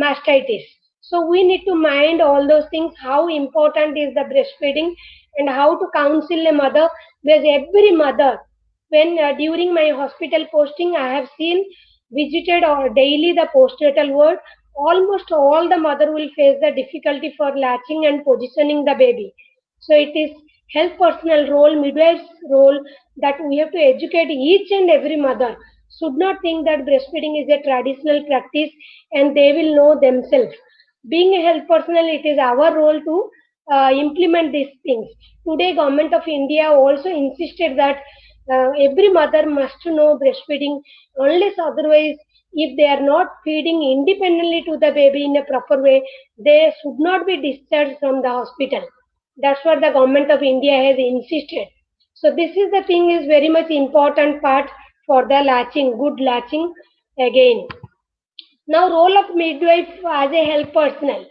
mastitis. So we need to mind all those things, how important is the breastfeeding and how to counsel a mother. Because every mother, when during my hospital posting, I have seen visited or daily the postnatal ward. Almost all the mother will face the difficulty for latching and positioning the baby. So it is health personnel role, midwife's role, that we have to educate each and every mother. Should not think that breastfeeding is a traditional practice and they will know themselves. Being a health personnel, it is our role to implement these things. Today, Government of India also insisted that every mother must know breastfeeding, unless otherwise, if they are not feeding independently to the baby in a proper way, they should not be discharged from the hospital. That's what the Government of India has insisted. So this is the thing, is very much important part for the latching, good latching again. Now, role of midwife as a health personnel.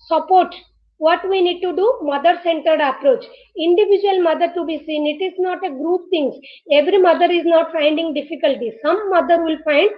Support. What we need to do? Mother-centered approach. Individual mother to be seen. It is not a group things. Every mother is not finding difficulty. Some mother will find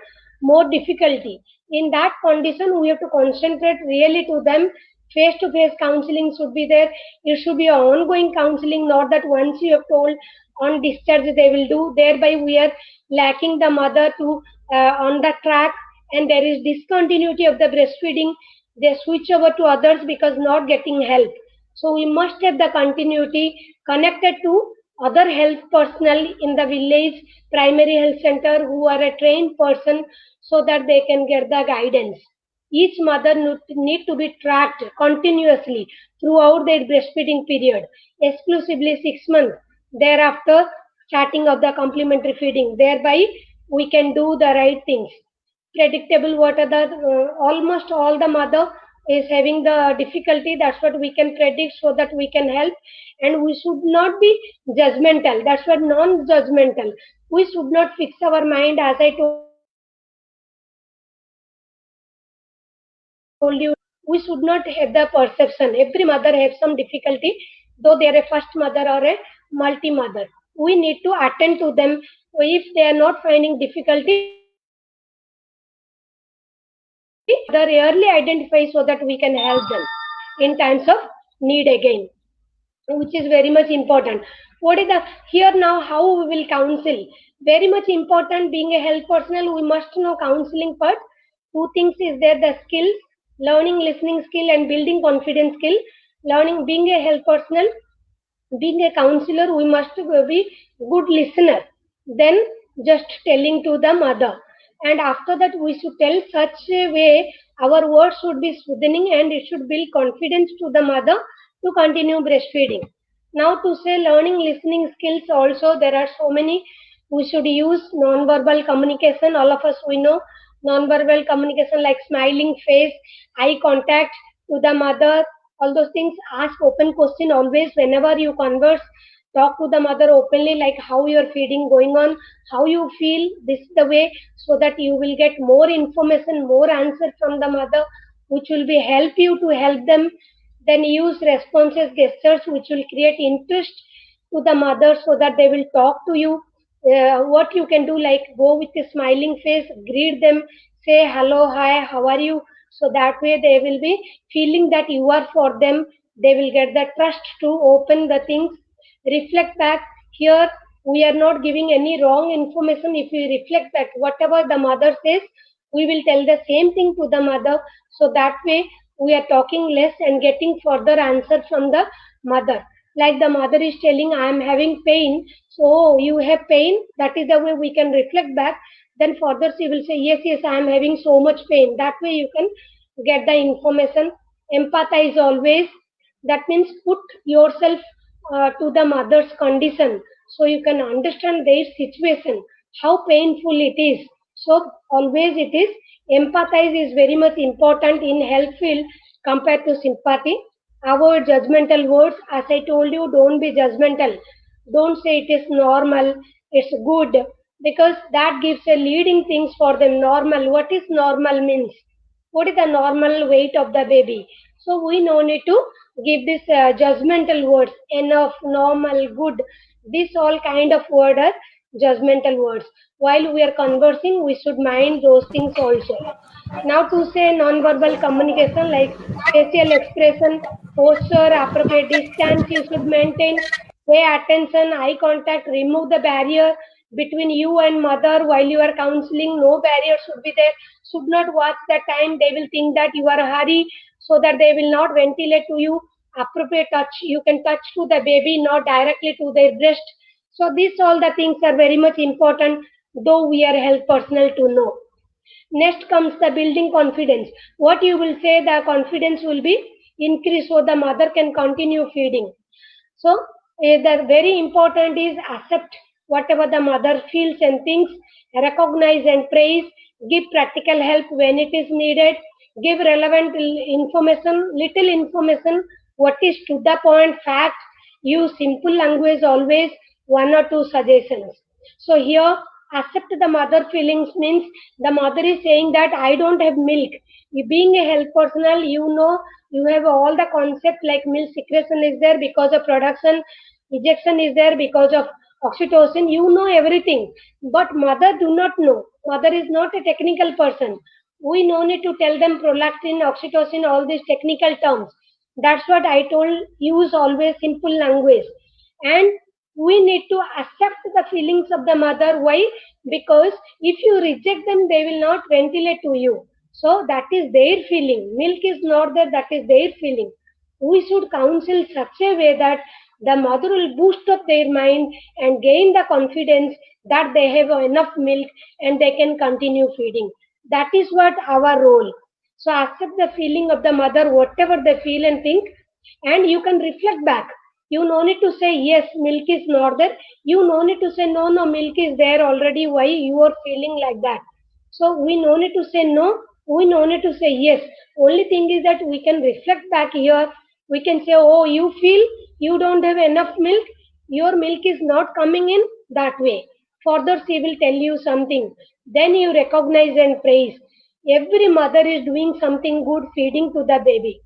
more difficulty. In that condition, we have to concentrate really to them. Face-to-face counseling should be there. It should be an ongoing counseling, not that once you have told on discharge they will do. Thereby we are lacking the mother to on the track, and there is discontinuity of the breastfeeding. They switch over to others because not getting help. So we must have the continuity connected to other health personnel in the village, primary health center who are a trained person, so that they can get the guidance. Each mother need to be tracked continuously throughout their breastfeeding period, exclusively 6 months. Thereafter, starting of the complementary feeding. Thereby, we can do the right things. Predictable, what are the almost all the mother is having the difficulty. That's what we can predict, so that we can help. And we should not be judgmental. That's what non-judgmental. We should not fix our mind, as I told you. We should not have the perception. Every mother has some difficulty, though they are a first mother or a multi mother. We need to attend to them. If they are not finding difficulty, they early identify, so that we can help them in times of need again, which is very much important. What is the here now? How we will counsel? very much important. Being a health personnel, we must know counseling part. Two things is there: the skills, learning listening skill and building confidence skill. Learning, being a health personnel, being a counselor, we must be good listener, then just telling to the mother, and after that we should tell such a way our words should be soothing and it should build confidence to the mother to continue breastfeeding. Now to say learning listening skills also, there are so many. We should use non-verbal communication. All of us, we know non-verbal communication like smiling face, eye contact to the mother, all those things. Ask open question always whenever you converse. Talk to the mother openly, like how your feeding going on, how you feel. This is the way, so that you will get more information, more answer from the mother, which will be help you to help them. Then use responses, gestures, which will create interest to the mother, so that they will talk to you. What you can do, like go with a smiling face, greet them, say hello, hi, how are you? So that way they will be feeling that you are for them. They will get the trust to open the things. Reflect back. Here we are not giving any wrong information. If we reflect back whatever the mother says, we will tell the same thing to the mother. So that way we are talking less and getting further answer from the mother. Like the mother is telling, I am having pain. So you have pain. That is the way we can reflect back. Then further she will say, yes, yes, I am having so much pain. That way you can get the information. Empathize always. That means put yourself to the mother's condition, so you can understand their situation, how painful it is. So always it is empathize is very much important in health field compared to sympathy. Avoid judgmental words. As I told you, don't be judgmental. Don't say it is normal, it's good, because that gives a leading things for them. Normal. What is normal means? What is the normal weight of the baby? So we no need to give this judgmental words. Enough, normal, good. This all kind of word are judgmental words. While we are conversing, we should mind those things also. Now to say non-verbal communication like facial expression, posture, appropriate distance you should maintain, pay attention, eye contact, remove the barrier between you and mother while you are counseling. No barrier should be there. Should not watch the time. They will think that you are a hurry, so that they will not ventilate to you. Appropriate touch. You can touch to the baby, not directly to their breast. So these all the things are very much important, though we are health personnel to know. Next comes the building confidence. What you will say, the confidence will be increased, so the mother can continue feeding. So the very important is accept whatever the mother feels and thinks, recognize and praise, give practical help when it is needed, give relevant information, little information, what is to the point, fact, use simple language always, one or two suggestions. So here, accept the mother feelings means the mother is saying that I don't have milk. You being a health personnel, you know you have all the concept like milk secretion is there because of production, ejection is there because of oxytocin. You know everything, but mother do not know. Mother is not a technical person. We no need to tell them prolactin, oxytocin, all these technical terms. That's what I told. Use always simple language, and we need to accept the feelings of the mother. Why? Because if you reject them, they will not ventilate to you. So that is their feeling. Milk is not there, that is their feeling. We should counsel such a way that the mother will boost up their mind and gain the confidence that they have enough milk and they can continue feeding. That is what our role. So accept the feeling of the mother, whatever they feel and think, and you can reflect back. You no need to say yes, milk is not there. You no need to say no, no, milk is there already. Why you are feeling like that? So we no need to say no. We no need to say yes. Only thing is that we can reflect back here. We can say, oh, you feel you don't have enough milk. Your milk is not coming in that way. Further, she will tell you something. Then you recognize and praise. Every mother is doing something good, feeding to the baby.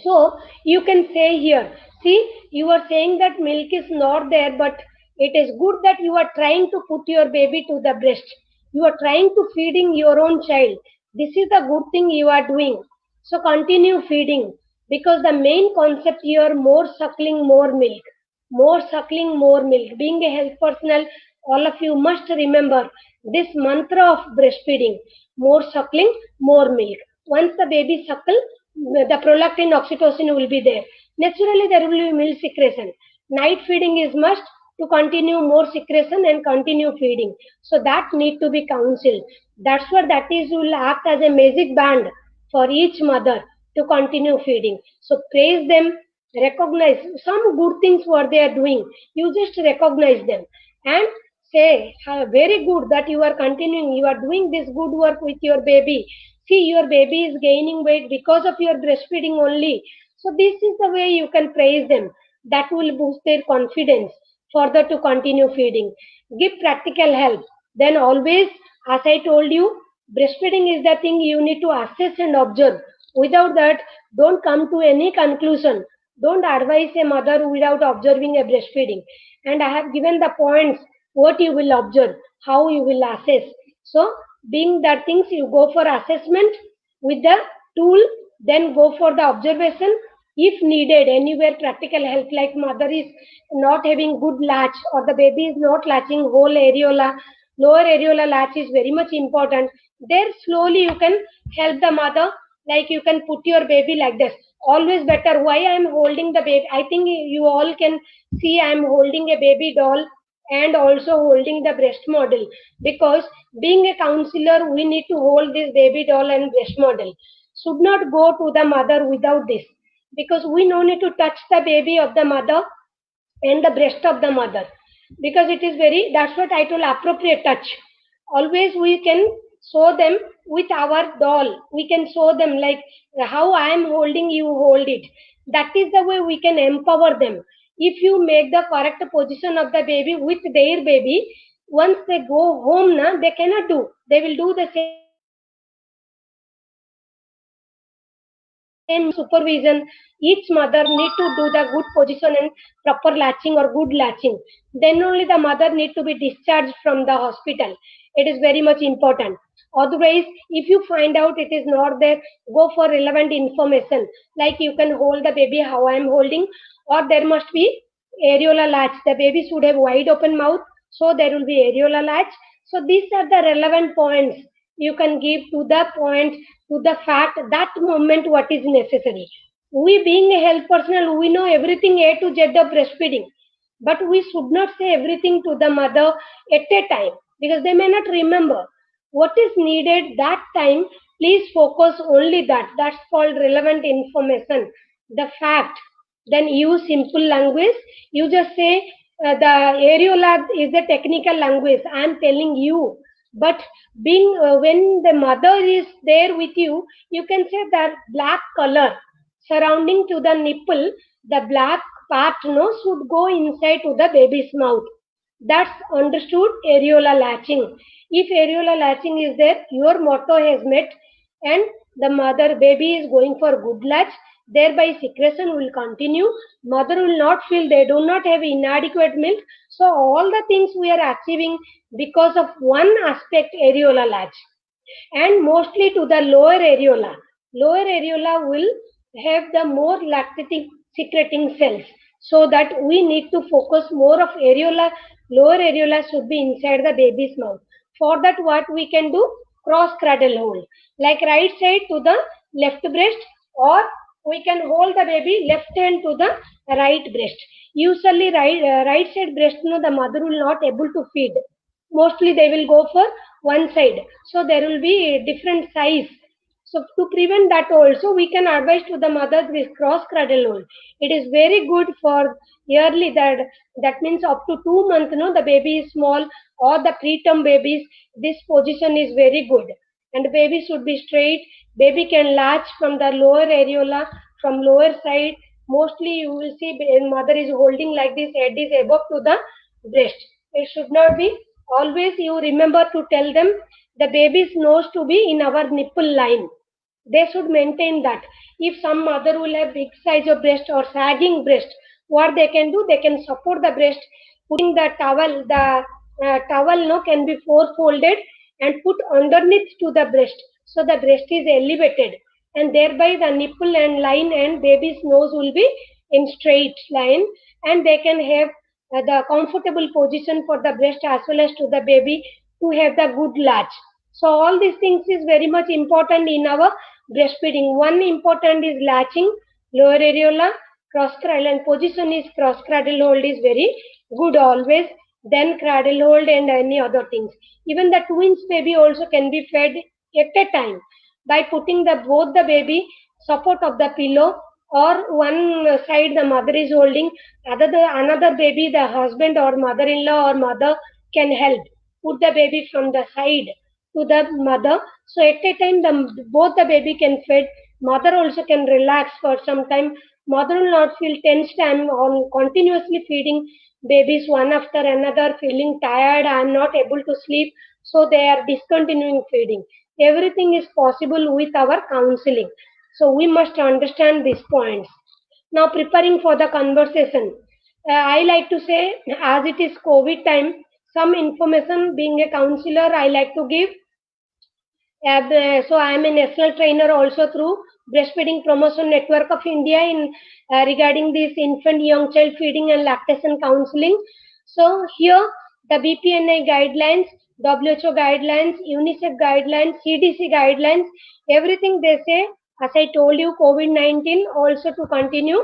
So you can say here, see, you are saying that milk is not there, but it is good that you are trying to put your baby to the breast. You are trying to feeding your own child. This is the good thing you are doing. So continue feeding, because the main concept here, more suckling, more milk. More suckling, more milk. Being a health personnel, all of you must remember this mantra of breastfeeding: more suckling, more milk. Once the baby suckle, the prolactin, oxytocin will be there. Naturally, there will be milk secretion. Night feeding is must to continue more secretion and continue feeding. So that need to be counseled. That's what that is will act as a magic band for each mother to continue feeding. So praise them, recognize some good things what they are doing. You just recognize them and say, very good that you are continuing, you are doing this good work with your baby. See, your baby is gaining weight because of your breastfeeding only. So this is the way you can praise them. That will boost their confidence further to continue feeding. Give practical help. Then always, as I told you, breastfeeding is the thing you need to assess and observe. Without that, don't come to any conclusion. Don't advise a mother without observing a breastfeeding. And I have given the points what you will observe, how you will assess. So, being that things you go for assessment with the tool, then go for the observation. If needed, anywhere practical help like mother is not having good latch or the baby is not latching whole areola, lower areola latch is very much important. There slowly you can help the mother, like you can put your baby like this. Always better. Why I am holding the baby? I think you all can see I am holding a baby doll and also holding the breast model, because being a counselor we need to hold this baby doll and breast model. Should not go to the mother without this, because we no need to touch the baby of the mother and the breast of the mother, because it is very, that's what I told, appropriate touch. Always we can show them with our doll, we can show them like how I am holding, you hold it. That is the way we can empower them. If you make the correct position of the baby with their baby, once they go home they cannot do, they will do the same supervision. Each mother need to do the good position and proper latching or good latching. Then only the mother need to be discharged from the hospital. It is very much important. Otherwise, if you find out it is not there, go for relevant information. Like you can hold the baby how I am holding, or there must be areola latch. The baby should have wide open mouth, so there will be areola latch. So these are the relevant points you can give to the point, to the fact, that moment what is necessary. We being a health personnel, we know everything A to Z of breastfeeding, but we should not say everything to the mother at a time, because they may not remember what is needed that time. Please focus only that. That's called relevant information, the fact. Then use simple language. You just say the areola is the technical language, I am telling you. But being when the mother is there with you, you can say that black color surrounding to the nipple, the black part should go inside to the baby's mouth. That's understood areola latching. If areola latching is there, your motto has met, and the mother baby is going for good latch, thereby secretion will continue. Mother will not feel they do not have inadequate milk. So all the things we are achieving because of one aspect, areola latch, and mostly to the lower areola. Lower areola will have the more lactating secreting cells, so that we need to focus more of areola. Lower areola should be inside the baby's mouth. For that, what we can do? Cross cradle hold, like right side to the left breast, or we can hold the baby left hand to the right breast. Usually right side breast the mother will not able to feed. Mostly they will go for one side, so there will be different size. So to prevent that also, we can advise to the mother this cross cradle hold. It is very good for yearly, that means up to 2 months the baby is small, or the preterm babies, this position is very good. And the baby should be straight. Baby can latch from the lower areola, from lower side. Mostly you will see mother is holding like this, head is above to the breast. It should not be. Always you remember to tell them the baby's nose to be in our nipple line. They should maintain that. If some mother will have big size of breast or sagging breast, what they can do, they can support the breast, putting the towel. The towel can be four-folded and put underneath to the breast, so the breast is elevated, and thereby the nipple and line and baby's nose will be in straight line, and they can have the comfortable position for the breast as well as to the baby to have the good latch. So all these things is very much important in our breastfeeding. One important is latching, lower areola, cross cradle, and position is cross cradle hold is very good always. Then cradle hold and any other things. Even the twins baby also can be fed at a time by putting the both the baby support of the pillow, or one side the mother is holding, another baby the husband or mother-in-law or mother can help put the baby from the side to the mother. So at a time both the baby can fed, mother also can relax for some time. Mother will not feel tense time on continuously feeding babies one after another, feeling tired, I am not able to sleep, so they are discontinuing feeding. Everything is possible with our counseling. So we must understand these points. Now preparing for the conversation, I like to say, as it is COVID time, some information being a counselor I like to give. So I am a national trainer also through Breastfeeding Promotion Network of India in regarding this infant young child feeding and lactation counseling. So here the BPNI guidelines, WHO guidelines, UNICEF guidelines, CDC guidelines, everything they say, as I told you, COVID-19 also to continue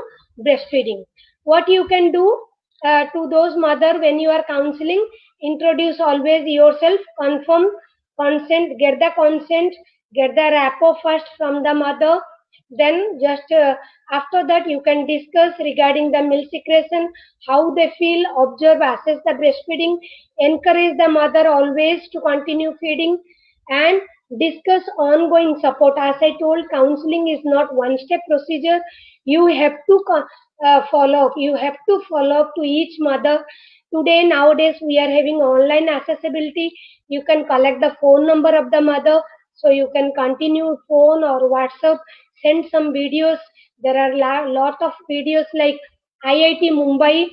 breastfeeding. What you can do to those mother when you are counseling, introduce always yourself, confirm consent, get the consent, get the rapport first from the mother. Then just after that you can discuss regarding the milk secretion, how they feel, observe, assess the breastfeeding, encourage the mother always to continue feeding, and discuss ongoing support. As I told, counseling is not one step procedure. You have to follow up. You have to follow up to each mother. Today, nowadays, we are having online accessibility. You can collect the phone number of the mother, so you can continue phone or WhatsApp, send some videos. There are lot of videos like IIT Mumbai.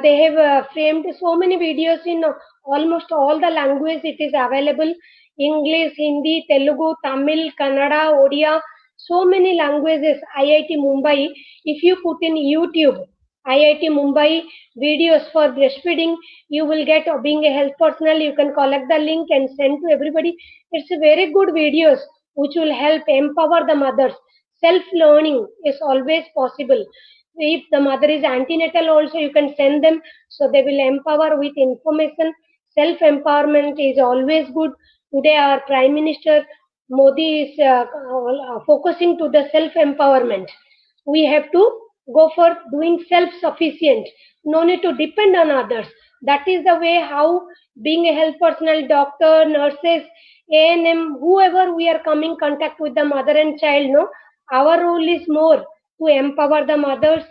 They have framed so many videos in almost all the languages. It is available: English, Hindi, Telugu, Tamil, Kannada, Odia. So many languages. IIT Mumbai. If you put in YouTube, IIT Mumbai videos for breastfeeding, you will get, being a health personnel, you can collect the link and send to everybody. It's a very good videos which will help empower the mothers. Self-learning is always possible. If the mother is antenatal also, you can send them, so they will empower with information. Self-empowerment is always good. Today our Prime Minister Modi is focusing to the self-empowerment. We have to go for doing self-sufficient. No need to depend on others. That is the way how being a health personnel, doctor, nurses, ANM, whoever we are coming contact with the mother and child, no, our role is more to empower the mothers.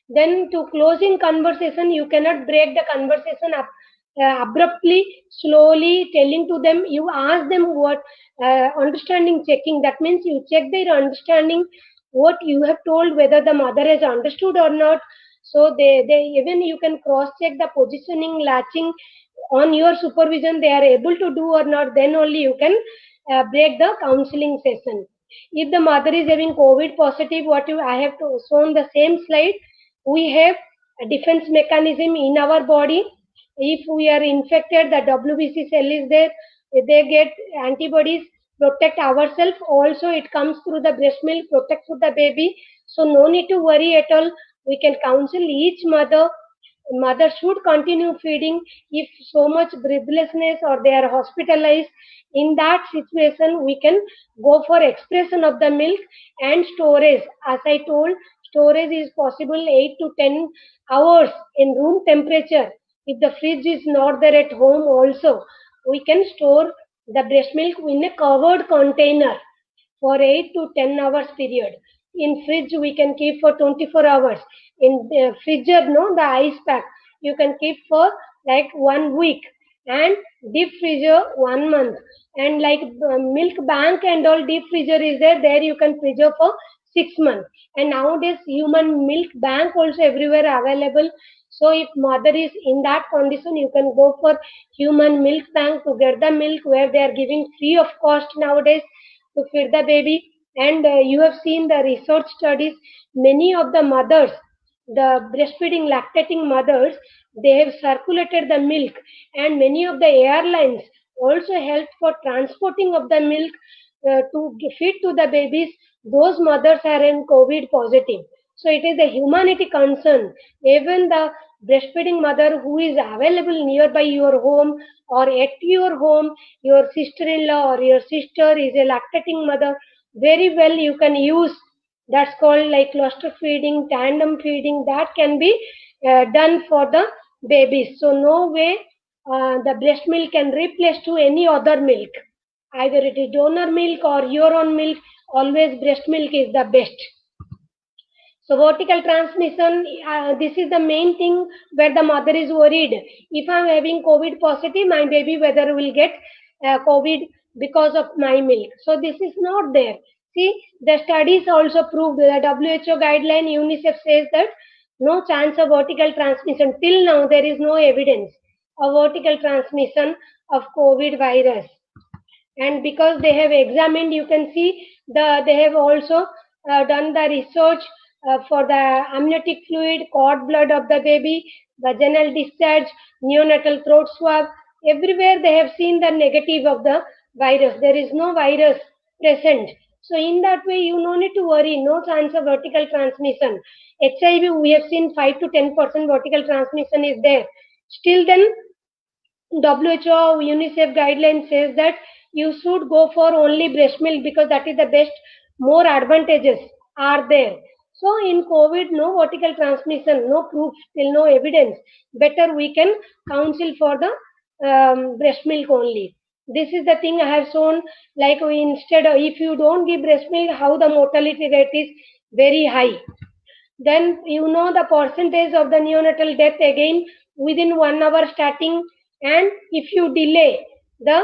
Then to closing conversation, you cannot break the conversation up abruptly, slowly telling to them. You ask them what understanding checking. That means you check their understanding what you have told, whether the mother has understood or not. So they even you can cross check the positioning, latching on your supervision, they are able to do or not. Then only you can break the counseling session. If the mother is having COVID positive, what you I have to shown the same slide. We have a defense mechanism in our body. If we are infected, the WBC cell is there. They get antibodies, protect ourselves. Also, it comes through the breast milk, protect to the baby. So no need to worry at all. We can counsel each mother. Mother should continue feeding. If so much breathlessness or they are hospitalized, in that situation we can go for expression of the milk and storage. As I told, storage is possible 8 to 10 hours in room temperature. If the fridge is not there at home also, we can store the breast milk in a covered container for 8 to 10 hours period. In fridge we can keep for 24 hours. In freezer, no, the ice pack you can keep for like 1 week, and deep freezer 1 month. And like milk bank and all, deep freezer is there. There you can preserve for 6 months. And nowadays human milk bank also everywhere available. So if mother is in that condition, you can go for human milk bank to get the milk, where they are giving free of cost nowadays to feed the baby. And you have seen the research studies. Many of the mothers the breastfeeding lactating mothers, they have circulated the milk, and many of the airlines also help for transporting of the milk to feed to the babies. Those mothers are in COVID positive. So it is a humanity concern. Even the breastfeeding mother who is available nearby your home or at your home, your sister-in-law or your sister is a lactating mother, very well you can use. That's called like cluster feeding, tandem feeding. That can be done for the babies. So no way the breast milk can replace to any other milk. Either it is donor milk or your own milk. Always breast milk is the best. So vertical transmission, this is the main thing where the mother is worried. If I'm having COVID positive, my baby whether will get COVID because of my milk. So this is not there. See, the studies also prove the WHO guideline, UNICEF says that no chance of vertical transmission. Till now, there is no evidence of vertical transmission of COVID virus. And because they have examined, you can see they have also done the research for the amniotic fluid, cord blood of the baby, vaginal discharge, neonatal throat swab. Everywhere they have seen the negative of the virus. There is no virus present. So in that way, you no need to worry. No chance of vertical transmission. HIV, we have seen 5 to 10% vertical transmission is there. Still then, WHO UNICEF guideline says that you should go for only breast milk because that is the best, more advantages are there. So in COVID, no vertical transmission, no proof, still no evidence. Better we can counsel for the breast milk only. This is the thing I have shown. Like instead of, if you don't give breast milk, how the mortality rate is very high. Then you know the percentage of the neonatal death again within 1 hour starting, and if you delay the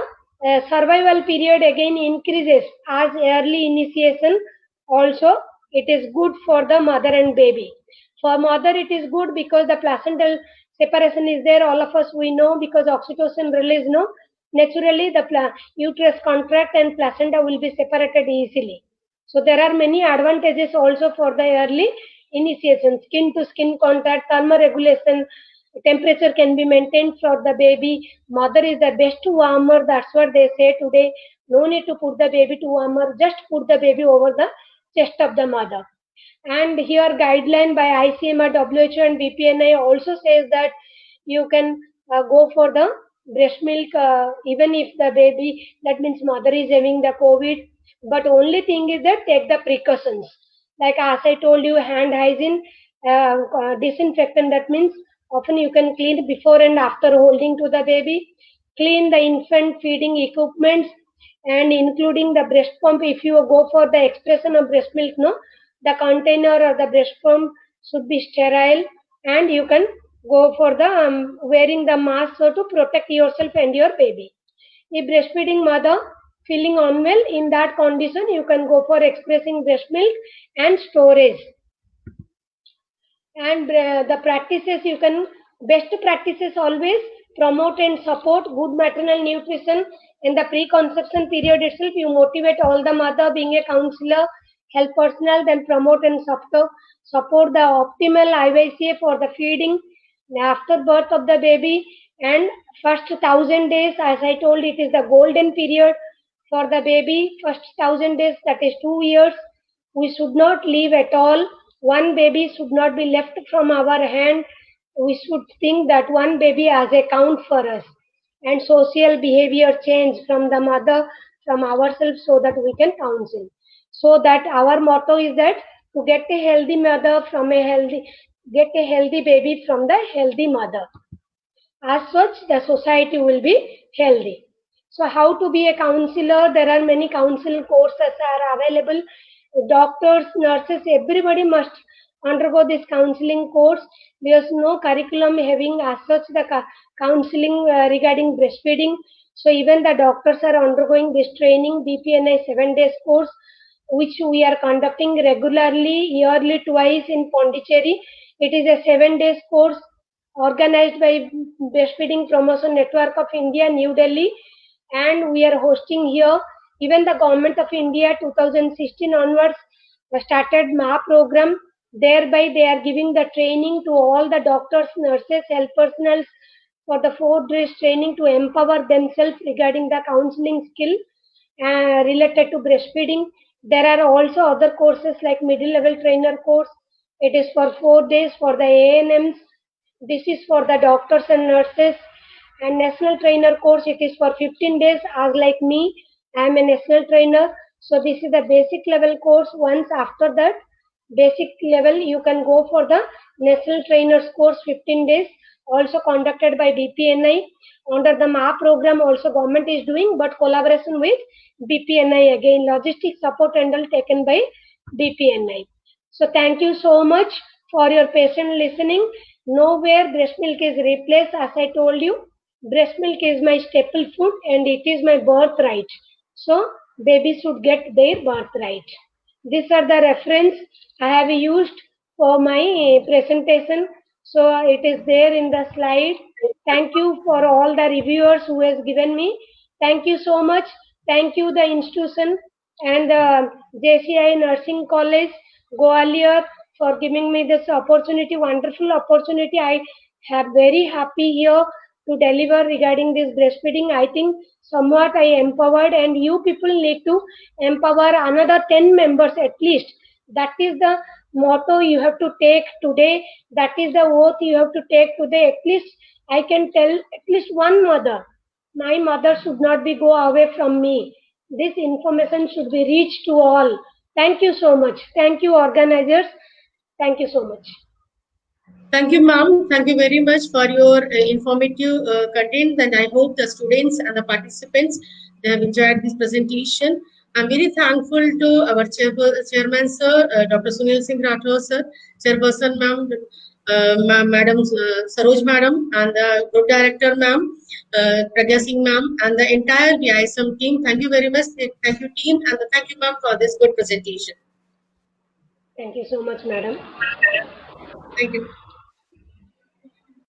survival period again increases as early initiation. Also it is good for the mother and baby. For mother it is good because the placental separation is there. All of us we know because oxytocin release, no, naturally the uterus contract and placenta will be separated easily. So there are many advantages also for the early initiation. Skin to skin contact, thermoregulation, temperature can be maintained for the baby. Mother is the best warmer. That's what they say today. No need to put the baby to warmer. Just put the baby over the chest of the mother. And here guideline by ICMR, WHO and BPNI also says that you can go for the breast milk even if the baby, that means mother is having the COVID. But only thing is that take the precautions. Like as I told you, hand hygiene, disinfectant, that means often you can clean before and after holding to the baby. Clean the infant feeding equipments and including the breast pump. If you go for the expression of breast milk, no, the container or the breast pump should be sterile, and you can go for the wearing the mask so to protect yourself and your baby. If breastfeeding mother feeling unwell, in that condition you can go for expressing breast milk and storage. And the practices you can, best practices always promote and support good maternal nutrition. In the pre-conception period itself, you motivate all the mother being a counselor, health personnel, then promote and support the optimal IVCA for the feeding after birth of the baby. And first 1,000 days, as I told, it is the golden period for the baby. First 1,000 days, that is 2 years, we should not leave at all. One baby should not be left from our hand. We should think that one baby as a count for us. And social behavior change from the mother, from ourselves, so that we can counsel. So that our motto is that to get a healthy mother from a healthy, get a healthy baby from the healthy mother. As such, the society will be healthy. So how to be a counselor? There are many counsel courses are available. Doctors, nurses, everybody must undergo this counseling course. There's no curriculum having as such the counseling regarding breastfeeding. So even the doctors are undergoing this training, BPNI 7 days course, which we are conducting regularly, yearly twice in Pondicherry. It is a 7 days course organized by Breastfeeding Promotion Network of India, New Delhi, and we are hosting here. Even the government of India 2016 onwards started MA program, Thereby, they are giving the training to all the doctors, nurses, health personnel for the 4 days training to empower themselves regarding the counseling skill related to breastfeeding. There are also other courses like middle level trainer course. It is for 4 days for the ANMs. This is for the doctors and nurses. And national trainer course, it is for 15 days. As like me, I am a national trainer. So this is the basic level course. Once after that basic level, you can go for the national trainers course 15 days, also conducted by BPNI. Under the MA program also government is doing, but collaboration with BPNI again, logistic support and all taken by BPNI. So thank you so much for your patient listening. Nowhere breast milk is replaced. As I told you, breast milk is my staple food and it is my birthright. So babies should get their birthright. These are the reference I have used for my presentation. So it is there in the slide. Thank you for all the reviewers who has given me. Thank you so much. Thank you the institution and the JCI Nursing College, Gwalior, for giving me this opportunity, wonderful opportunity. I am very happy here to deliver regarding this breastfeeding. I think somewhat I empowered, and you people need to empower another 10 members at least. That is the motto you have to take today. That is the oath you have to take today. At least I can tell at least one mother. My mother should not be go away from me. This information should be reached to all. Thank you so much. Thank you, organizers. Thank you so much. Thank you, ma'am. Thank you very much for your informative content, and I hope the students and the participants they have enjoyed this presentation. I'm very thankful to our chairman, sir, Dr. Sunil Singh Rathore, sir, chairperson, ma'am, Madam Saroj, madam, and the group director, ma'am, Pragya Singh, ma'am, and the entire VISM team. Thank you very much. Thank you, team, and thank you, ma'am, for this good presentation. Thank you so much, madam. Thank you.